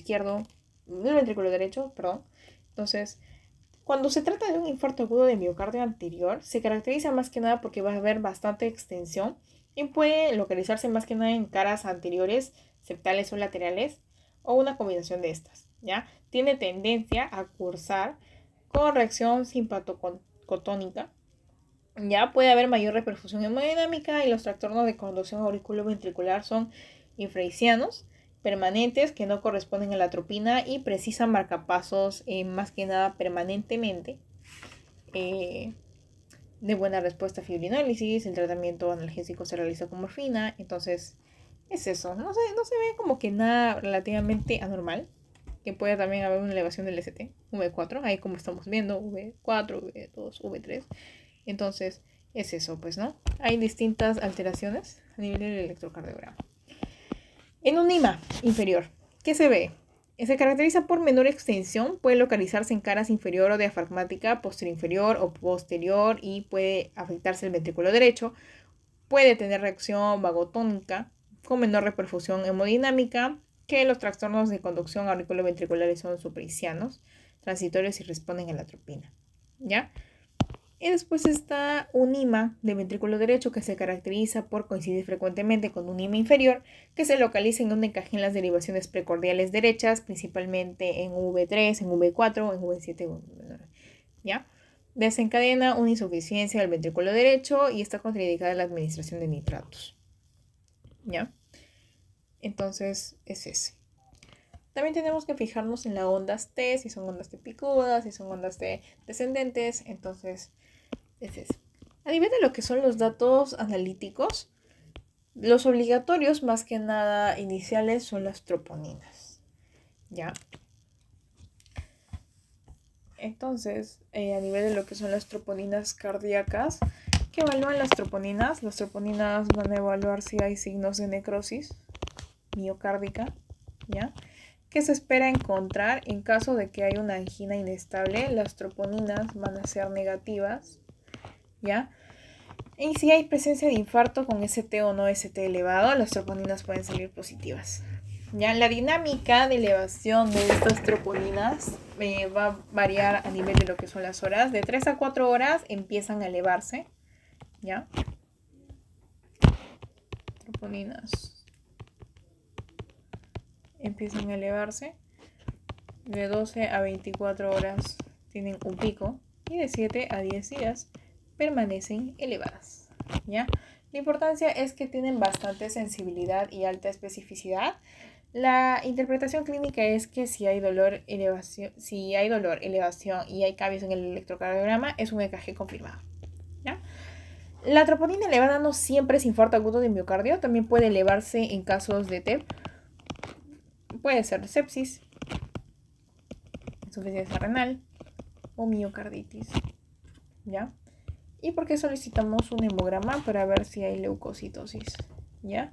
derecho, perdón. Entonces, cuando se trata de un infarto agudo de miocardio anterior, se caracteriza más que nada porque va a haber bastante extensión y puede localizarse más que nada en caras anteriores, septales o laterales, o una combinación de estas, ¿ya? Tiene tendencia a cursar con reacción simpatocotónica, ya puede haber mayor reperfusión hemodinámica y los trastornos de conducción auriculoventricular son infraicianos, permanentes, que no corresponden a la atropina y precisan marcapasos más que nada permanentemente, de buena respuesta a fibrinólisis. El tratamiento analgésico se realiza con morfina. Entonces es eso, no se ve como que nada relativamente anormal, que puede también haber una elevación del ST, V4, ahí como estamos viendo, V4, V2, V3. Entonces es eso, pues, ¿no? Hay distintas alteraciones a nivel del electrocardiograma. En un IMA inferior, ¿qué se ve? Se caracteriza por menor extensión, puede localizarse en caras inferior o diafragmática, posterior inferior o posterior, y puede afectarse el ventrículo derecho. Puede tener reacción vagotónica con menor reperfusión hemodinámica, que los trastornos de conducción auriculoventriculares son supraicianos, transitorios y responden a la atropina, ¿ya? Y después está un IMA de ventrículo derecho que se caracteriza por coincidir frecuentemente con un IMA inferior que se localiza en donde encajen las derivaciones precordiales derechas, principalmente en V3, en V4, en V7, ¿ya? Desencadena una insuficiencia del ventrículo derecho y está contraindicada la administración de nitratos, ¿ya? Entonces es ese. También tenemos que fijarnos en las ondas T, si son ondas T picudas, si son ondas T descendentes. Entonces es ese. A nivel de lo que son los datos analíticos, los obligatorios más que nada iniciales son las troponinas, ¿ya? Entonces, a nivel de lo que son las troponinas cardíacas, ¿qué evalúan las troponinas? Las troponinas van a evaluar si hay signos de necrosis miocárdica, ¿ya? ¿Qué se espera encontrar en caso de que haya una angina inestable? Las troponinas van a ser negativas, ¿ya? Y si hay presencia de infarto con ST o no ST elevado, las troponinas pueden salir positivas. Ya, la dinámica de elevación de estas troponinas va a variar a nivel de lo que son las horas. De 3 a 4 horas empiezan a elevarse, ¿ya? Troponinas empiezan a elevarse. De 12 a 24 horas tienen un pico. Y de 7 a 10 días permanecen elevadas, ¿ya? La importancia es que tienen bastante sensibilidad y alta especificidad. La interpretación clínica es que si hay dolor, elevación y hay cambios en el electrocardiograma, es un EKG confirmado, ¿ya? La troponina elevada no siempre es infarto agudo de miocardio, también puede elevarse en casos de TEP, puede ser sepsis, insuficiencia renal o miocarditis, ¿ya? ¿Y por qué solicitamos un hemograma? Para ver si hay leucocitosis, ¿ya?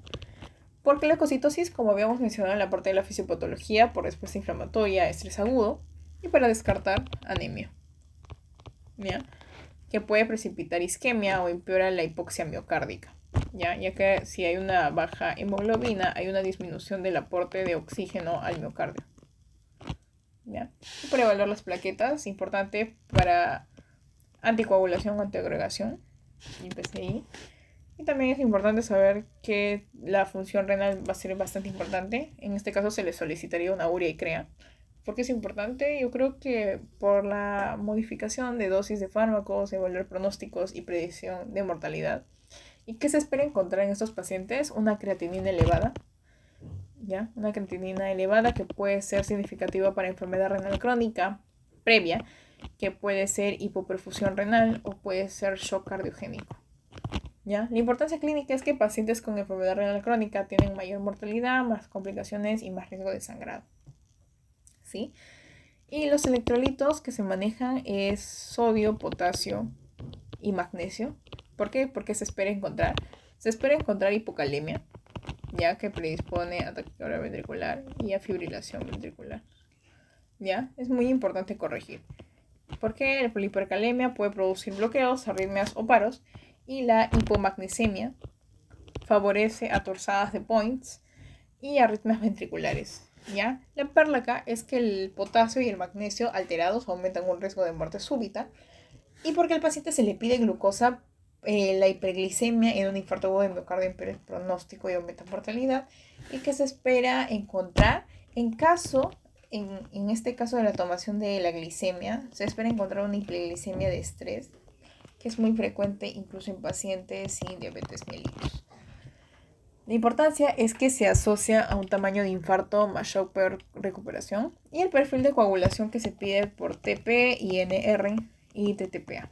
Porque leucocitosis, como habíamos mencionado en la parte de la fisiopatología, por respuesta inflamatoria, estrés agudo, y para descartar anemia, ¿ya? Que puede precipitar isquemia o empeora la hipoxia miocárdica, ¿ya? Ya que si hay una baja hemoglobina, hay una disminución del aporte de oxígeno al miocardio, ¿ya? Y para evaluar las plaquetas, importante para anticoagulación o antiagregación, y PCI. Y también es importante saber que la función renal va a ser bastante importante. En este caso se le solicitaría una urea y CREA. ¿Por qué es importante? Yo creo que por la modificación de dosis de fármacos, evaluar pronósticos y predicción de mortalidad. ¿Y qué se espera encontrar en estos pacientes? Una creatinina elevada, ¿ya? Una creatinina elevada que puede ser significativa para enfermedad renal crónica previa, que puede ser hipoperfusión renal o puede ser shock cardiogénico, ¿ya? La importancia clínica es que pacientes con enfermedad renal crónica tienen mayor mortalidad, más complicaciones y más riesgo de sangrado, ¿sí? Y los electrolitos que se manejan es sodio, potasio y magnesio. ¿Por qué? Porque se espera encontrar hipocalemia, ya que predispone a taquicardia ventricular y a fibrilación ventricular, ¿ya? Es muy importante corregir, porque la hipercalemia puede producir bloqueos, arritmias o paros, y la hipomagnesemia favorece a torsadas de points y arritmias ventriculares, ¿ya? La perla acá es que el potasio y el magnesio alterados aumentan un riesgo de muerte súbita, y porque al paciente se le pide glucosa, la hiperglicemia en un infarto agudo de miocardio empeora el pronóstico y aumenta mortalidad. ¿Y que se espera encontrar? En este caso de la tomación de la glicemia, se espera encontrar una hiperglicemia de estrés, que es muy frecuente incluso en pacientes sin diabetes mellitus. La importancia es que se asocia a un tamaño de infarto más shock peor recuperación y el perfil de coagulación que se pide por TP, INR y TTPA.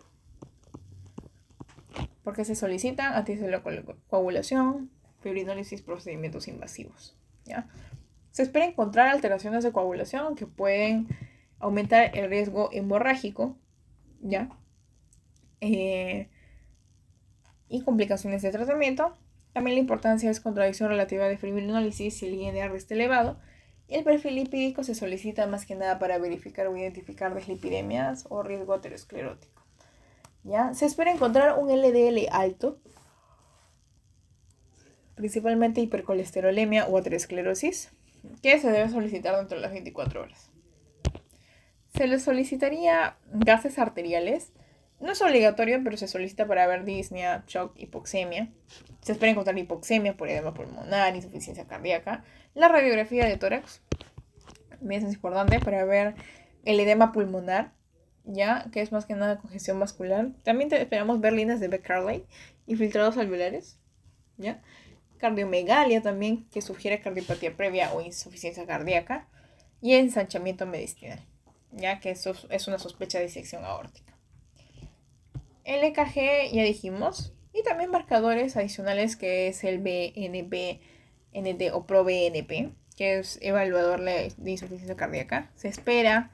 Porque se solicitan anticoagulación, fibrinólisis, procedimientos invasivos, ¿ya? Se espera encontrar alteraciones de coagulación que pueden aumentar el riesgo hemorrágico, ¿ya? Y complicaciones de tratamiento. También la importancia es contradicción relativa de fibrinólisis si el INR está elevado. Y el perfil lipídico se solicita más que nada para verificar o identificar deslipidemias o riesgo aterosclerótico, ¿ya? Se espera encontrar un LDL alto, principalmente hipercolesterolemia o aterosclerosis, que se debe solicitar dentro de las 24 horas. Se les solicitaría gases arteriales. No es obligatorio, pero se solicita para ver disnea, shock, hipoxemia. Se espera encontrar hipoxemia por edema pulmonar, insuficiencia cardíaca. La radiografía de tórax es importante para ver el edema pulmonar, ya que es más que nada congestión vascular. También esperamos ver líneas de Beckerley y filtrados alveolares, ¿ya? Cardiomegalia también, que sugiere cardiopatía previa o insuficiencia cardíaca. Y ensanchamiento mediastinal, ya que eso es una sospecha de disección aórtica. El EKG ya dijimos, y también marcadores adicionales que es el BNP, NT o ProBNP, que es evaluador de insuficiencia cardíaca. Se espera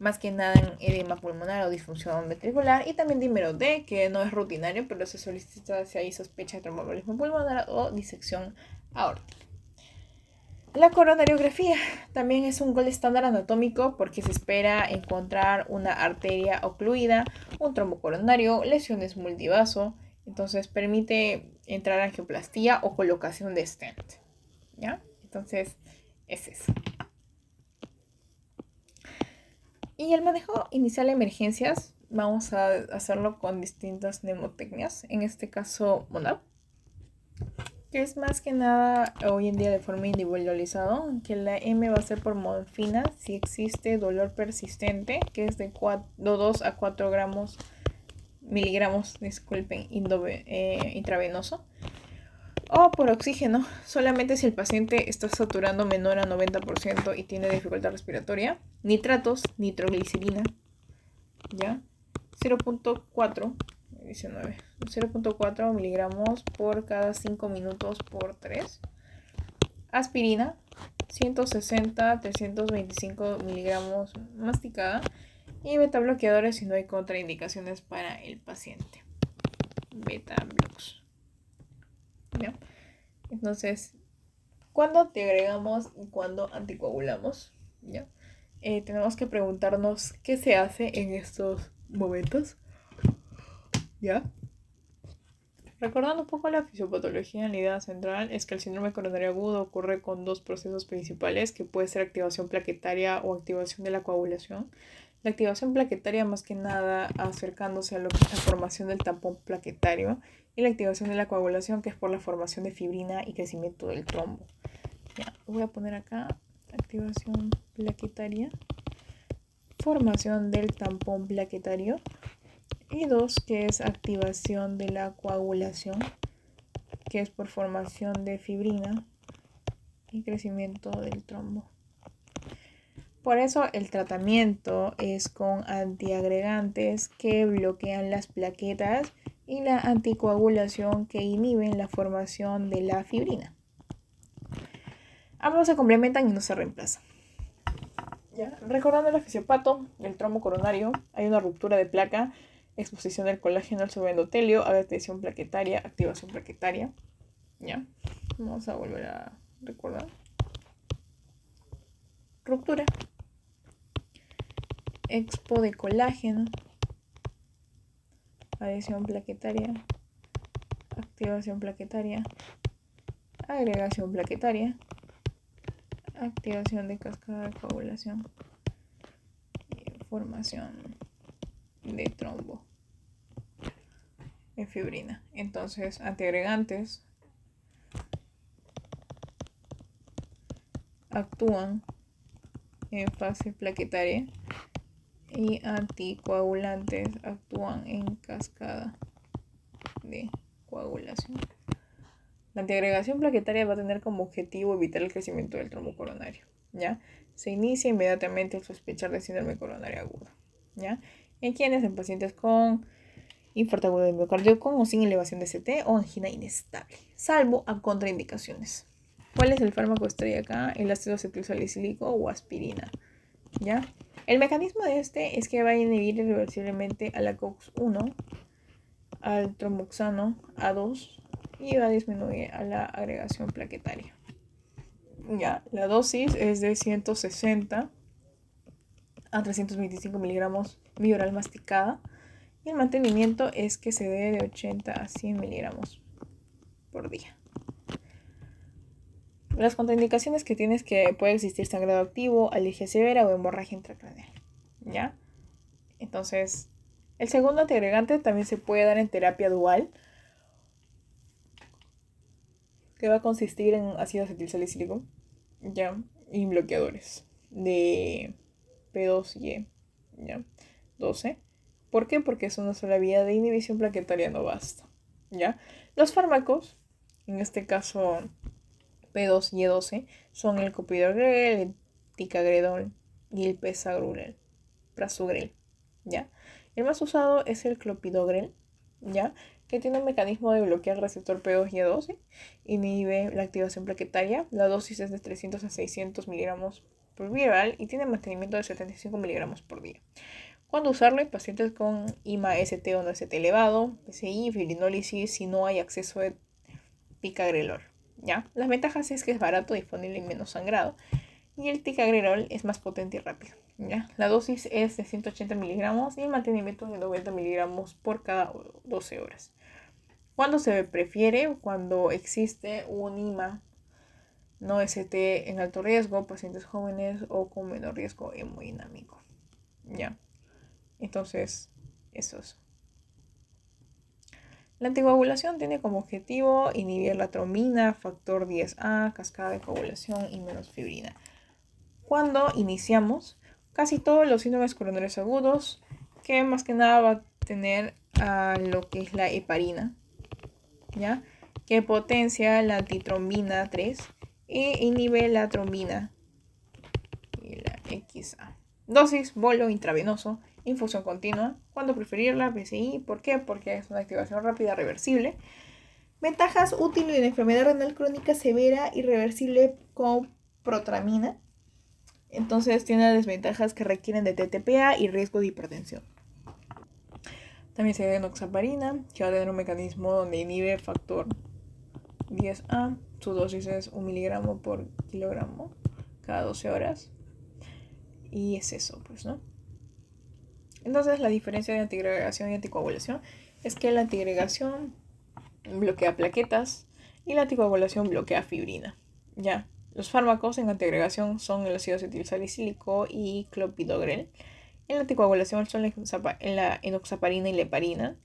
más que nada en edema pulmonar o disfunción ventricular, y también dímero D, que no es rutinario, pero se solicita si hay sospecha de tromboembolismo pulmonar o disección aórtica. La coronariografía también es un gold estándar anatómico porque se espera encontrar una arteria ocluida, un trombo coronario, lesiones multivaso. Entonces permite entrar a angioplastía o colocación de stent, ¿ya? Entonces es eso. Y el manejo inicial de emergencias vamos a hacerlo con distintas mnemotecnias. En este caso, MONAP, que es más que nada hoy en día de forma individualizada, que la M va a ser por morfina si existe dolor persistente, que es de 2 a 4 gramos miligramos, disculpen, intravenoso. O por oxígeno, solamente si el paciente está saturando menor a 90% y tiene dificultad respiratoria. Nitratos, nitroglicerina, ¿ya? 0.4 miligramos por cada 5 minutos por 3. Aspirina, 160-325 miligramos masticada. Y beta bloqueadores si no hay contraindicaciones para el paciente. Beta blocks. ¿Ya? Entonces, ¿cuándo antiagregamos y cuándo anticoagulamos? ¿Ya? Tenemos que preguntarnos qué se hace en estos momentos. ¿Ya? Recordando un poco la fisiopatología, la idea central es que el síndrome coronario agudo ocurre con dos procesos principales, que puede ser activación plaquetaria o activación de la coagulación. La activación plaquetaria más que nada acercándose a lo que es la formación del tampón plaquetario, y la activación de la coagulación, que es por la formación de fibrina y crecimiento del trombo. Ya, voy a poner acá activación plaquetaria, formación del tampón plaquetario, y 2, que es activación de la coagulación, que es por formación de fibrina y crecimiento del trombo. Por eso el tratamiento es con antiagregantes que bloquean las plaquetas y la anticoagulación que inhiben la formación de la fibrina. Ambos se complementan y no se reemplazan. ¿Ya? Recordando el fisiopato, el trombo coronario, hay una ruptura de placa, exposición del colágeno al subendotelio, adhesión plaquetaria, activación plaquetaria. ¿Ya? Vamos a volver a recordar. Ruptura. Expo de colágeno, adhesión plaquetaria, activación plaquetaria, agregación plaquetaria, activación de cascada de coagulación y formación de trombo en fibrina. Entonces, antiagregantes actúan en fase plaquetaria y anticoagulantes actúan en cascada de coagulación. La antiagregación plaquetaria va a tener como objetivo evitar el crecimiento del trombo coronario, ¿ya? Se inicia inmediatamente al sospechar de síndrome coronario agudo, ¿ya? ¿En quiénes? En pacientes con infarto agudo de miocardio con o sin elevación de CT o angina inestable, salvo a contraindicaciones. ¿Cuál es el fármaco estrella acá? El ácido acetilsalicílico o aspirina, ¿ya? El mecanismo de este es que va a inhibir irreversiblemente a la COX-1, al tromboxano A2 y va a disminuir a la agregación plaquetaria. Ya, la dosis es de 160 a 325 miligramos bioral masticada y el mantenimiento es que se dé de 80 a 100 miligramos por día. Las contraindicaciones que tienes que puede existir sangrado activo, alergia severa o hemorragia intracraneal, ¿ya? Entonces, el segundo antiagregante también se puede dar en terapia dual, que va a consistir en ácido acetilsalicílico, ¿ya? Y bloqueadores de P2Y, ¿ya? 12. ¿Por qué? Porque es una sola vía de inhibición plaquetaria, no basta, ¿ya? Los fármacos, en este caso P2Y12, son el clopidogrel, el ticagrelor y el prasugrel, ¿ya? El más usado es el clopidogrel, ¿ya? Que tiene un mecanismo de bloquear el receptor P2Y12, inhibe la activación plaquetaria. La dosis es de 300 a 600 miligramos por viral y tiene mantenimiento de 75 miligramos por día. ¿Cuándo usarlo? En pacientes con IMA-ST o no ST elevado, PCI, fibrinólisis, si no hay acceso de ticagrelor, ¿ya? Las ventajas es que es barato, disponible y menos sangrado. Y el ticagrelor es más potente y rápido, ¿ya? La dosis es de 180 miligramos y el mantenimiento de 90 miligramos por cada 12 horas. ¿Cuándo se prefiere? Cuando existe un IMA no ST en alto riesgo, pacientes jóvenes o con menor riesgo hemodinámico, ¿ya? Entonces, eso es. La anticoagulación tiene como objetivo inhibir la trombina, factor 10A, cascada de coagulación y menos fibrina. Cuando iniciamos, casi todos los síndromes coronarios agudos, que más que nada va a tener a lo que es la heparina, ¿ya? Que potencia la antitrombina 3 e inhibe la trombina y la XA. Dosis, bolo intravenoso, infusión continua. ¿Cuándo preferirla? PCI. ¿Por qué? Porque es una activación rápida, reversible. Ventajas: útil en enfermedad renal crónica severa y reversible con protramina. Entonces tiene desventajas que requieren de TTPA y riesgo de hipertensión. También se da enoxaparina, que va a tener un mecanismo donde inhibe factor 10A. Su dosis es 1 miligramo por kilogramo cada 12 horas. Y es eso, pues, ¿no? Entonces la diferencia de antiagregación y anticoagulación es que la antiagregación bloquea plaquetas y la anticoagulación bloquea fibrina. Ya, los fármacos en antiagregación son el ácido acetilsalicílico y clopidogrel. En la anticoagulación son la enoxaparina y la heparina.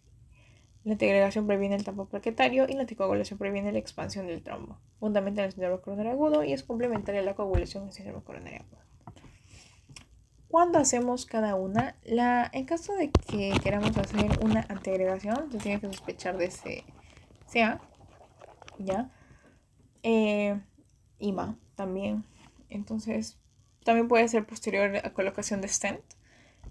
La antiagregación previene el tampo plaquetario y la anticoagulación previene la expansión del trombo. Fundamental en el síndrome coronario agudo y es complementaria a la coagulación en el síndrome coronario agudo. ¿Cuándo hacemos cada una? En caso de que queramos hacer una antiagregación, se tiene que sospechar de CA, ¿ya? IMA también. Entonces, también puede ser posterior a colocación de stent.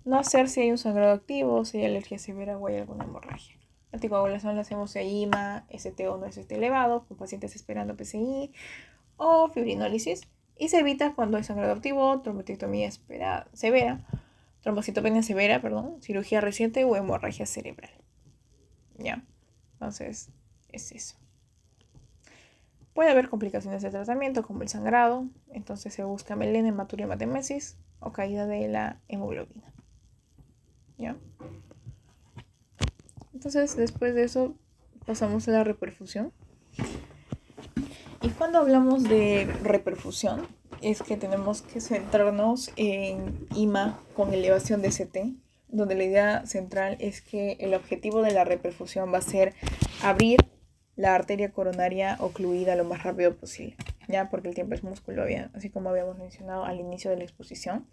No hacer si hay un sangrado activo, si hay alergia severa o hay alguna hemorragia. La anticoagulación la hacemos si hay IMA, ST o no ST elevado, con pacientes esperando PCI o fibrinólisis. Y se evita cuando hay sangrado activo, trombocitopenia severa, cirugía reciente o hemorragia cerebral. ¿Ya? Entonces, es eso. Puede haber complicaciones de tratamiento como el sangrado, entonces se busca melena, hematuria, hematemesis o caída de la hemoglobina. ¿Ya? Entonces, después de eso, pasamos a la reperfusión. Y cuando hablamos de reperfusión, es que tenemos que centrarnos en IMA con elevación de CT, donde la idea central es que el objetivo de la reperfusión va a ser abrir la arteria coronaria ocluida lo más rápido posible, ya porque el tiempo es músculo, así como habíamos mencionado al inicio de la exposición.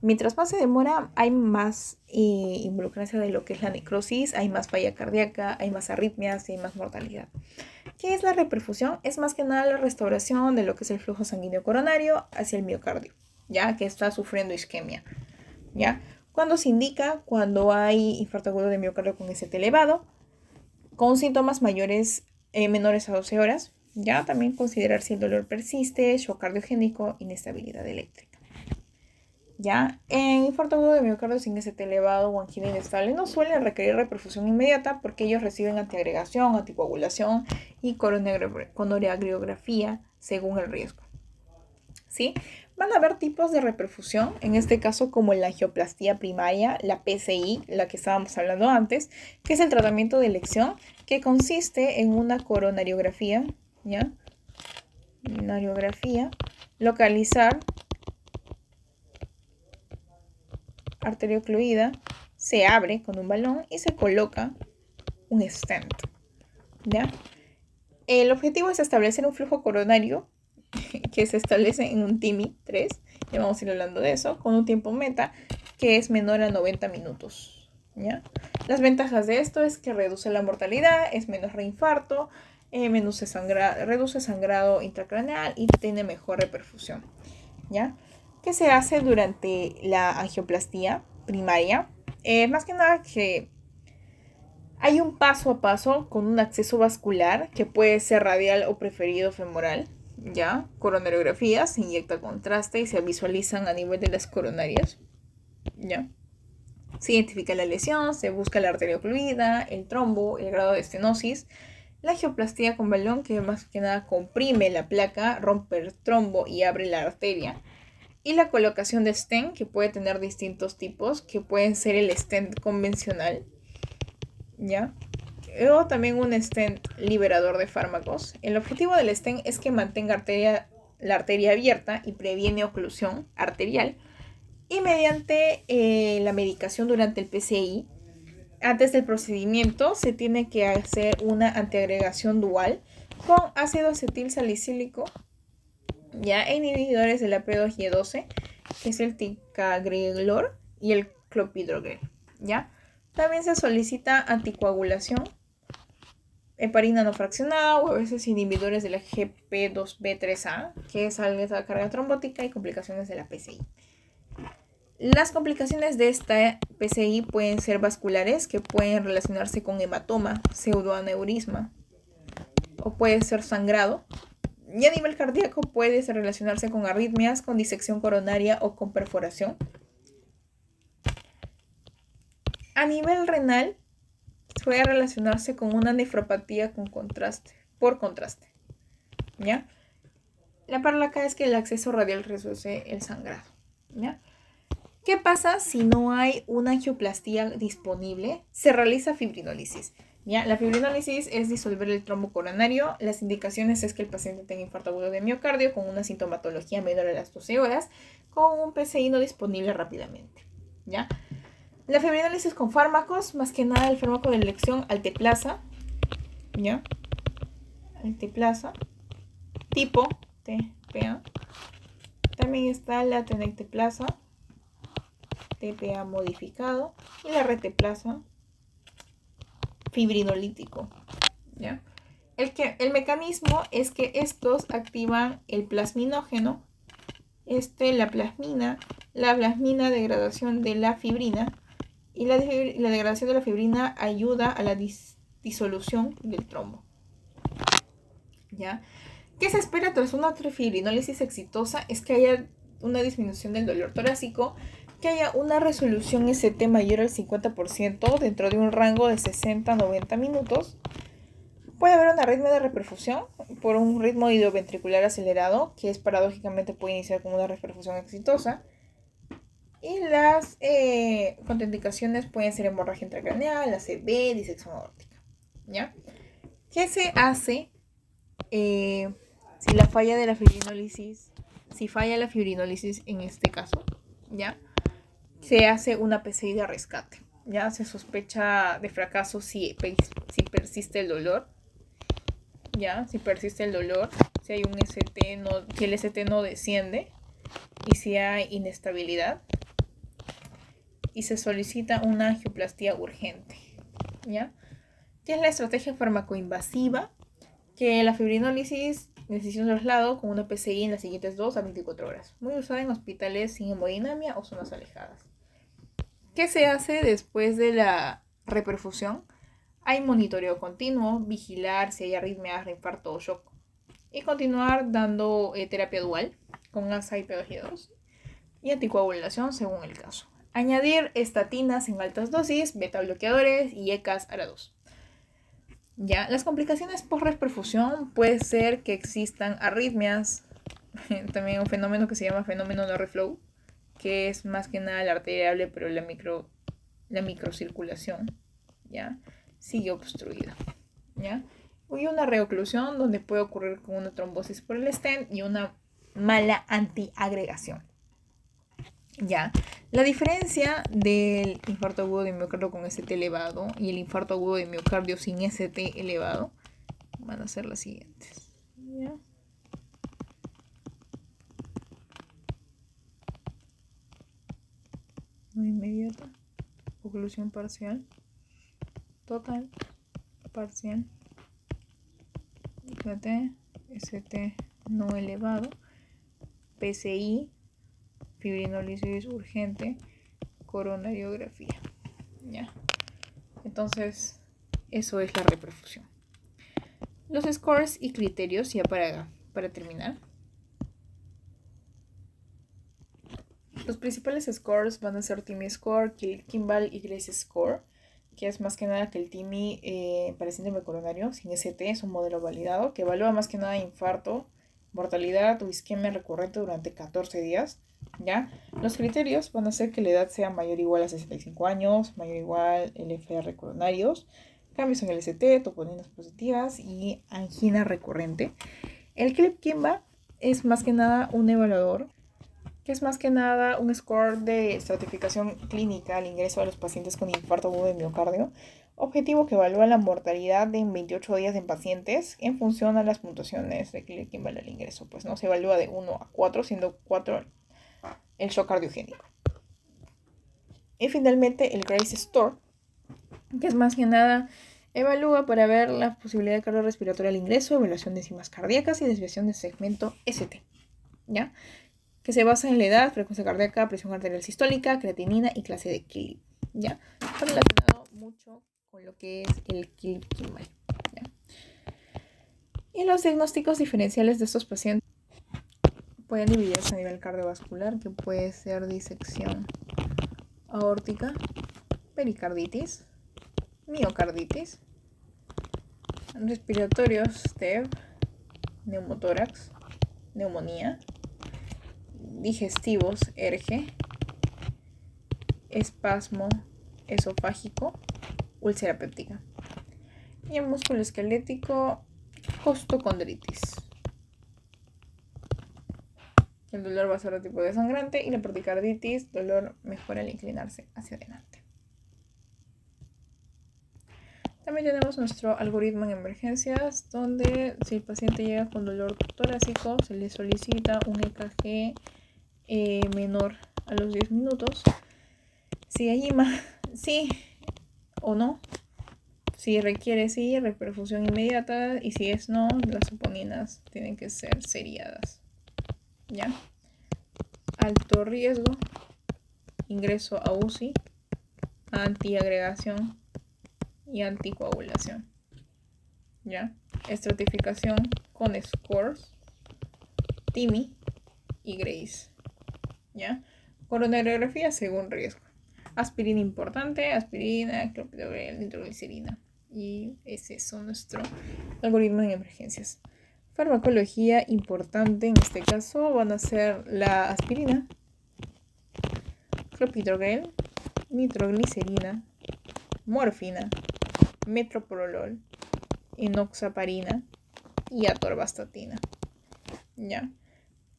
Mientras más se demora, hay más involucrancia de lo que es la necrosis, hay más falla cardíaca, hay más arritmias y hay más mortalidad. ¿Qué es la reperfusión? Es más que nada la restauración de lo que es el flujo sanguíneo coronario hacia el miocardio, ya que está sufriendo isquemia, ¿ya? ¿Cuándo se indica? Cuando hay infarto agudo de miocardio con ST elevado, con síntomas menores a 12 horas, ya también considerar si el dolor persiste, shock cardiogénico, inestabilidad eléctrica. ¿Ya? En infarto agudo de miocardio sin ST elevado o angina inestable no suelen requerir reperfusión inmediata porque ellos reciben antiagregación, anticoagulación y coronariografía según el riesgo. ¿Sí? Van a haber tipos de reperfusión, en este caso como la angioplastía primaria, la PCI, la que estábamos hablando antes, que es el tratamiento de elección, que consiste en una coronariografía, ¿ya? Coronariografía, localizar arteria ocluida, se abre con un balón y se coloca un stent, ¿ya? El objetivo es establecer un flujo coronario que se establece en un TIMI 3, ya vamos a ir hablando de eso, con un tiempo meta que es menor a 90 minutos, ¿ya? Las ventajas de esto es que reduce la mortalidad, es menos reinfarto, reduce sangrado intracraneal y tiene mejor reperfusión, ¿ya? ¿Qué se hace durante la angioplastía primaria? Más que nada que hay un paso a paso con un acceso vascular que puede ser radial o preferido femoral, ¿ya? Coronariografía, se inyecta contraste y se visualizan a nivel de las coronarias, ¿ya? Se identifica la lesión, se busca la arteria ocluida, el trombo, el grado de estenosis. La angioplastía con balón, que más que nada comprime la placa, rompe el trombo y abre la arteria. Y la colocación de stent, que puede tener distintos tipos, que pueden ser el stent convencional, ¿ya? O también un stent liberador de fármacos. El objetivo del stent es que mantenga la arteria abierta y previene oclusión arterial. Y mediante la medicación durante el PCI, antes del procedimiento se tiene que hacer una antiagregación dual con ácido acetil salicílico, ya, inhibidores de la P2Y12, que es el ticagrelor y el clopidogrel, ¿ya? También se solicita anticoagulación, heparina no fraccionada o a veces inhibidores de la GP2B3A, que es alta carga trombótica y complicaciones de la PCI. Las complicaciones de esta PCI pueden ser vasculares, que pueden relacionarse con hematoma, pseudoaneurisma, o puede ser sangrado. Y a nivel cardíaco puede relacionarse con arritmias, con disección coronaria o con perforación. A nivel renal puede relacionarse con una nefropatía por contraste. ¿Ya? La parla acá es que el acceso radial reduce el sangrado. ¿Ya? ¿Qué pasa si no hay una angioplastía disponible? Se realiza fibrinólisis. ¿Ya? La fibrinólisis es disolver el trombo coronario. Las indicaciones es que el paciente tenga infarto agudo de miocardio con una sintomatología menor a las 12 horas, con un PCI no disponible rápidamente. ¿Ya? La fibrinólisis con fármacos, más que nada el fármaco de elección alteplasa. ¿Ya? Alteplasa. Tipo TPA. También está la tenecteplasa, TPA modificado, y la reteplasa fibrinolítico. ¿Ya? El mecanismo es que estos activan el plasminógeno, la plasmina degradación de la fibrina, y la degradación de la fibrina ayuda a la disolución del trombo. ¿Ya? ¿Qué se espera tras una fibrinólisis exitosa? Es que haya una disminución del dolor torácico, que haya una resolución ST mayor al 50% dentro de un rango de 60 a 90 minutos. Puede haber una arritmia de reperfusión por un ritmo idioventricular acelerado, que paradójicamente puede iniciar como una reperfusión exitosa. Y las contraindicaciones pueden ser hemorragia intracraneal, ACV, disección aórtica. ¿Ya? ¿Qué se hace si falla la fibrinólisis en este caso? ¿Ya? Se hace una PCI de rescate. Ya se sospecha de fracaso si persiste el dolor. Ya, si persiste el dolor, si hay un si el ST no desciende y si hay inestabilidad, y se solicita una angioplastía urgente. ¿Ya? ¿Qué es la estrategia farmacoinvasiva? Que la fibrinólisis necesita un traslado con una PCI en las siguientes 2 a 24 horas. Muy usada en hospitales sin hemodinamia o zonas alejadas. ¿Qué se hace después de la reperfusión? Hay monitoreo continuo, vigilar si hay arritmias, reinfarto o shock. Y continuar dando terapia dual con ASA y PDG2 y anticoagulación según el caso. Añadir estatinas en altas dosis, beta bloqueadores y ECAs ARA2. ¿Ya? Las complicaciones post-reperfusión puede ser que existan arritmias, también un fenómeno que se llama fenómeno no reflow, que es más que nada la arteriable, pero la microcirculación, ¿ya? Sigue obstruida, ¿ya? Y una reoclusión donde puede ocurrir con una trombosis por el stent y una mala antiagregación. ¿Ya? La diferencia del infarto agudo de miocardio con ST elevado y el infarto agudo de miocardio sin ST elevado van a ser las siguientes. ¿Ya? No inmediata, oclusión parcial, total, parcial, ST no elevado, PCI, fibrinólisis urgente, coronariografía. ¿Ya? Entonces, eso es la reperfusión. Los scores y criterios, ya para terminar. Los principales scores van a ser TIMI Score, Kimball y Grace Score, que es más que nada que el TIMI para síndrome coronario sin ST es un modelo validado que evalúa más que nada infarto, mortalidad o isquemia recurrente durante 14 días. ¿Ya? Los criterios van a ser que la edad sea mayor o igual a 65 años, mayor o igual LFR coronarios, cambios en el ST, toponinas positivas y angina recurrente. El CLIP-Kimball es más que nada un evaluador, que es más que nada un score de estratificación clínica al ingreso a los pacientes con infarto agudo de miocardio, objetivo que evalúa la mortalidad en 28 días en pacientes en función a las puntuaciones de CLIP-Kimball al ingreso. Pues no se evalúa de 1 a 4, siendo 4 el shock cardiogénico. Y finalmente el Grace Score, que es más que nada evalúa para ver la posibilidad de cardiorrespiratoria al ingreso, evaluación de enzimas cardíacas y desviación de segmento ST, ¿ya? Que se basa en la edad, frecuencia cardíaca, presión arterial sistólica, creatinina y clase de Killing, ¿ya? Está relacionado mucho con lo que es el Killing, ¿ya? Y los diagnósticos diferenciales de estos pacientes pueden dividirse a nivel cardiovascular, que puede ser disección aórtica, pericarditis, miocarditis, respiratorios, TEV, neumotórax, neumonía, digestivos, ERGE, espasmo esofágico, úlcera péptica. Y en músculo esquelético, costocondritis. El dolor va a ser de tipo desangrante y la perdicarditis, dolor mejora al inclinarse hacia adelante. También tenemos nuestro algoritmo en emergencias, donde si el paciente llega con dolor torácico, se le solicita un EKG menor a los 10 minutos. Si hay IMA, sí o no. Si requiere, sí, reperfusión inmediata. Y si es no, las saponinas tienen que ser seriadas. ¿Ya? Alto riesgo, ingreso a UCI, antiagregación y anticoagulación. ¿Ya? Estratificación con scores, TIMI y Grace. ¿Ya? Coronariografía según riesgo. Aspirina importante, aspirina, clopidogrel, nitroglicerina. Y ese es nuestro algoritmo en emergencias. Farmacología importante en este caso van a ser la aspirina, clopidogrel, nitroglicerina, morfina, metoprolol, enoxaparina y atorvastatina. ¿Ya?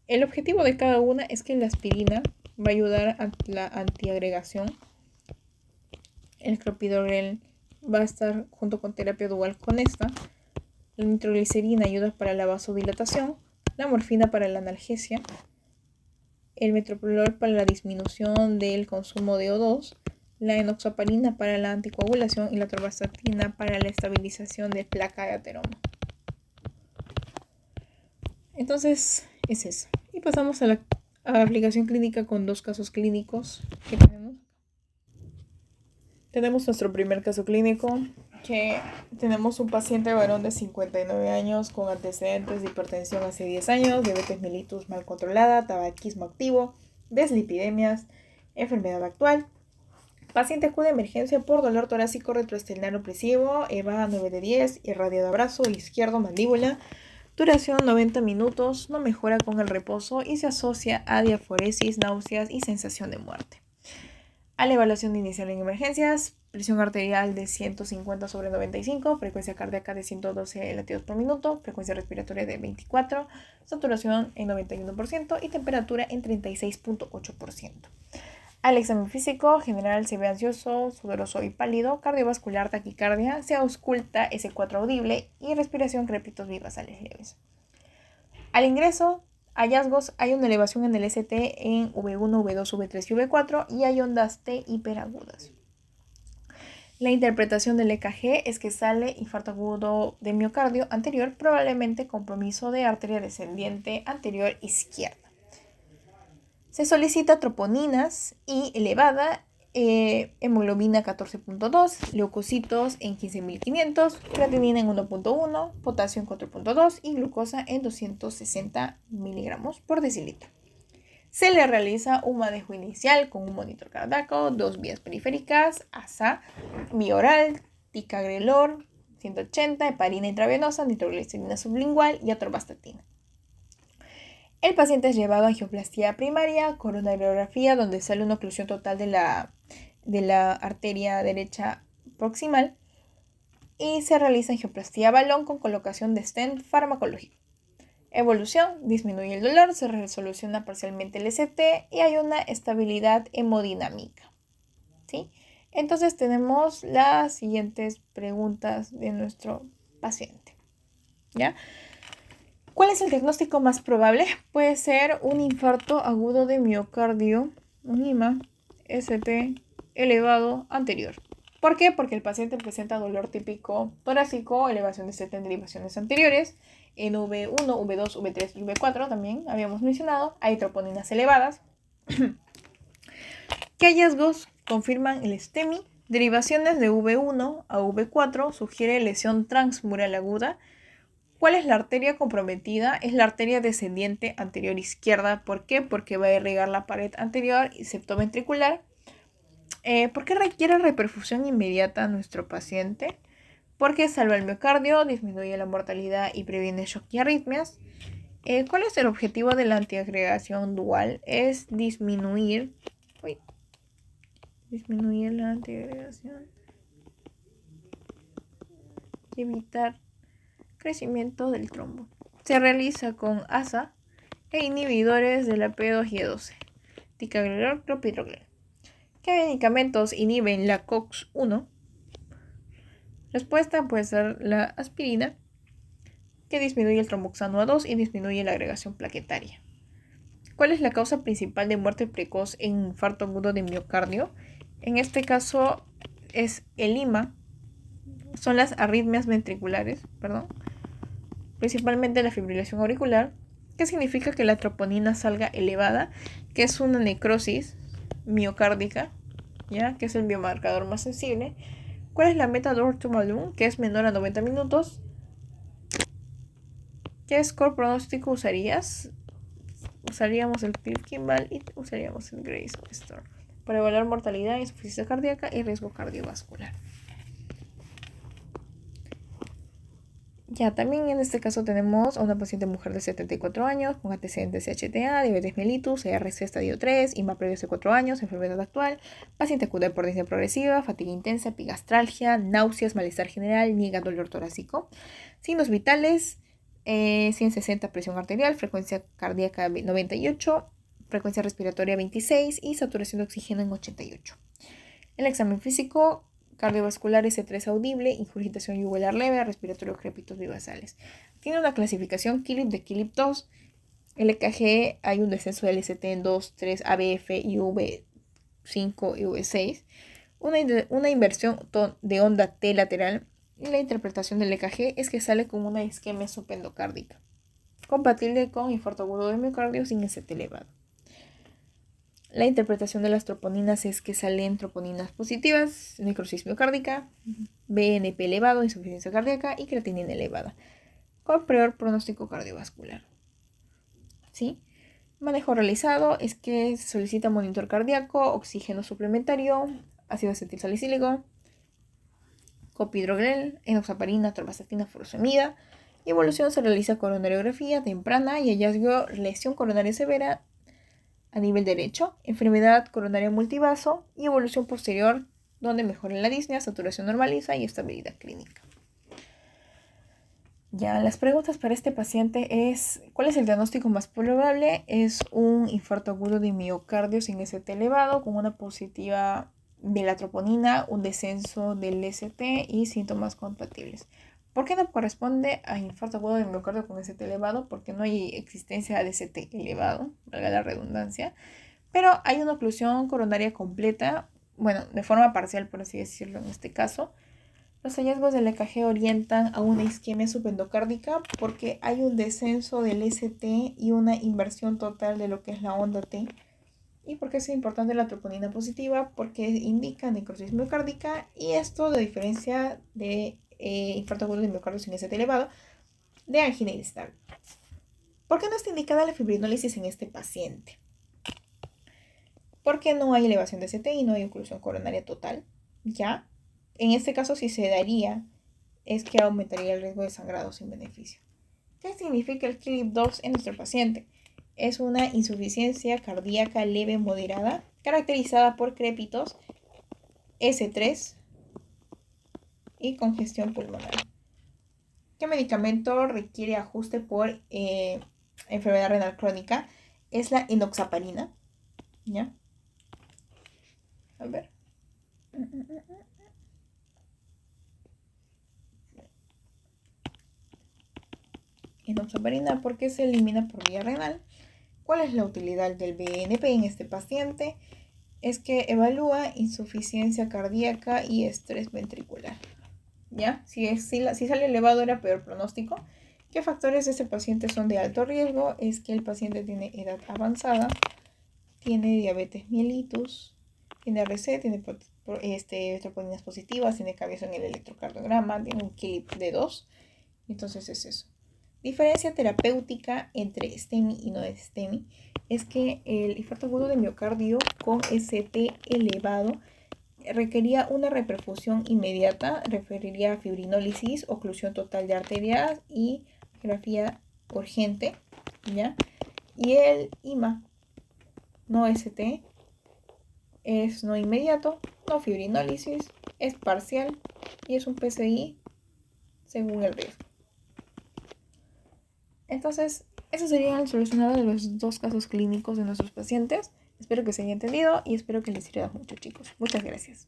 El objetivo de cada una es que la aspirina va a ayudar a la antiagregación. El clopidogrel va a estar junto con terapia dual con esta. La nitroglicerina ayuda para la vasodilatación. La morfina para la analgesia. El metoprolol para la disminución del consumo de O2. La enoxaparina para la anticoagulación y la atorvastatina para la estabilización de placa de ateroma. Entonces, es eso. Y pasamos a la aplicación clínica con dos casos clínicos que tenemos. Tenemos nuestro primer caso clínico, que tenemos un paciente varón de 59 años con antecedentes de hipertensión hace 10 años, diabetes mellitus mal controlada, tabaquismo activo, deslipidemias, enfermedad actual. Paciente acude a emergencia por dolor torácico retroesternal opresivo, EVA 9 de 10, irradiado a brazo izquierdo, mandíbula. Duración 90 minutos, no mejora con el reposo y se asocia a diaforesis, náuseas y sensación de muerte. A la evaluación inicial en emergencias, presión arterial de 150/95, frecuencia cardíaca de 112 latidos por minuto, frecuencia respiratoria de 24, saturación en 91% y temperatura en 36.8%. Al examen físico, general se ve ansioso, sudoroso y pálido, cardiovascular, taquicardia, se ausculta S4 audible y respiración crépitos vivasales leves. Al ingreso, hallazgos, hay una elevación en el ST en V1, V2, V3 y V4 y hay ondas T hiperagudas. La interpretación del EKG es que sale infarto agudo de miocardio anterior, probablemente compromiso de arteria descendiente anterior izquierda. Se solicita troponinas y elevada, hemoglobina 14.2, leucocitos en 15.500, creatinina en 1.1, potasio en 4.2 y glucosa en 260 miligramos por decilitro. Se le realiza un manejo inicial con un monitor cardíaco, 2 vías periféricas, ASA, vía oral, ticagrelor 180, heparina intravenosa, nitroglicerina sublingual y atorvastatina. El paciente es llevado a angioplastia primaria, coronariografía, donde sale una oclusión total de la arteria derecha proximal y se realiza angioplastia balón con colocación de stent farmacológico. Evolución, disminuye el dolor, se resoluciona parcialmente el ST y hay una estabilidad hemodinámica. ¿Sí? Entonces tenemos las siguientes preguntas de nuestro paciente. ¿Ya? ¿Cuál es el diagnóstico más probable? Puede ser un infarto agudo de miocardio, un IMA, ST elevado anterior. ¿Por qué? Porque el paciente presenta dolor típico torácico, elevación de CT en derivaciones anteriores. En V1, V2, V3 y V4 también habíamos mencionado, hay troponinas elevadas. ¿Qué hallazgos confirman el STEMI? Derivaciones de V1 a V4 sugiere lesión transmural aguda. ¿Cuál es la arteria comprometida? Es la arteria descendiente anterior izquierda. ¿Por qué? Porque va a irrigar la pared anterior y septoventricular. ¿Por qué requiere reperfusión inmediata a nuestro paciente? Porque salva el miocardio, disminuye la mortalidad y previene shock y arritmias. ¿Cuál es el objetivo de la antiagregación dual? Es disminuir la antiagregación y evitar crecimiento del trombo. Se realiza con ASA e inhibidores de la P2Y12, ticagrelor, clopidogrel. ¿Qué medicamentos inhiben la COX-1? Respuesta puede ser la aspirina, que disminuye el tromboxano A2 y disminuye la agregación plaquetaria. ¿Cuál es la causa principal de muerte precoz en infarto agudo de miocardio? En este caso es el IMA, son las arritmias ventriculares, principalmente la fibrilación auricular, que significa que la troponina salga elevada, que es una necrosis miocárdica, ¿ya? Que es el biomarcador más sensible. ¿Cuál es la meta Dohr-Tumalum? Que es menor a 90 minutos. ¿Qué score pronóstico usarías? Usaríamos el Cliff-Kimball y usaríamos el Grace Store para evaluar mortalidad, insuficiencia cardíaca y riesgo cardiovascular. Ya, también en este caso tenemos a una paciente mujer de 74 años con antecedentes de HTA, diabetes mellitus, ERC estadio 3, IMA previo hace 4 años, enfermedad actual, paciente acude por disnea progresiva, fatiga intensa, epigastralgia, náuseas, malestar general, niega dolor torácico. Signos vitales, 160 presión arterial, frecuencia cardíaca 98, frecuencia respiratoria 26 y saturación de oxígeno en 88. El examen físico cardiovascular S3 audible, ingurgitación yugular leve, respiratorio crépitos bivasales. Tiene una clasificación KILIP de KILIP 2. El EKG hay un descenso del ST en 2, 3, ABF y V5 y V6. Una inversión de onda T lateral. Y la interpretación del EKG es que sale con una isquemia subendocárdica, compatible con infarto agudo de miocardio sin ST elevado. La interpretación de las troponinas es que salen troponinas positivas, necrosis miocárdica, BNP elevado, insuficiencia cardíaca y creatinina elevada, con peor pronóstico cardiovascular. ¿Sí? Manejo realizado es que se solicita monitor cardíaco, oxígeno suplementario, ácido acetilsalicílico, clopidogrel, enoxaparina, torvastatina, furosemida. Y evolución se realiza coronariografía temprana y hallazgo lesión coronaria severa a nivel derecho, enfermedad coronaria multivaso y evolución posterior donde mejora la disnea, saturación normaliza y estabilidad clínica. Ya, las preguntas para este paciente es, ¿cuál es el diagnóstico más probable? Es un infarto agudo de miocardio sin ST elevado con una positiva de la troponina, un descenso del ST y síntomas compatibles. ¿Por qué no corresponde a infarto agudo de miocardio con ST elevado? Porque no hay existencia de ST elevado, valga la redundancia. Pero hay una oclusión coronaria completa, bueno, de forma parcial, por así decirlo en este caso. Los hallazgos del EKG orientan a una isquemia subendocárdica porque hay un descenso del ST y una inversión total de lo que es la onda T. ¿Y por qué es importante la troponina positiva? Porque indica necrosis miocárdica y esto de diferencia de infarto agudo de miocardio sin ST elevado, de angina inestable. ¿Por qué no está indicada la fibrinólisis en este paciente? Porque no hay elevación de ST y no hay oclusión coronaria total, ¿ya? En este caso, si se daría, es que aumentaría el riesgo de sangrado sin beneficio. ¿Qué significa el KILIP 2 en nuestro paciente? Es una insuficiencia cardíaca leve moderada, caracterizada por crépitos, S3 y congestión pulmonar. ¿Qué medicamento requiere ajuste por enfermedad renal crónica? Es la enoxaparina, ¿ya? A ver. Enoxaparina porque se elimina por vía renal. ¿Cuál es la utilidad del BNP en este paciente? es que evalúa insuficiencia cardíaca y estrés ventricular. ¿Ya? Si sale elevado era peor pronóstico. ¿Qué factores de este paciente son de alto riesgo? Es que el paciente tiene edad avanzada, tiene diabetes mellitus, tiene RC, tiene troponinas positivas, tiene cambios en el electrocardiograma, tiene un KILIP de 2. Entonces es eso. Diferencia terapéutica entre STEMI y no STEMI es que el infarto agudo de miocardio con ST elevado requería una reperfusión inmediata, referiría a fibrinólisis, oclusión total de arterias y grafía urgente, ¿ya? Y el IMA no ST es no inmediato, no fibrinólisis, es parcial y es un PCI según el riesgo. Entonces, eso sería el solucionado de los 2 casos clínicos de nuestros pacientes. Espero que se haya entendido y espero que les sirva mucho, chicos. Muchas gracias.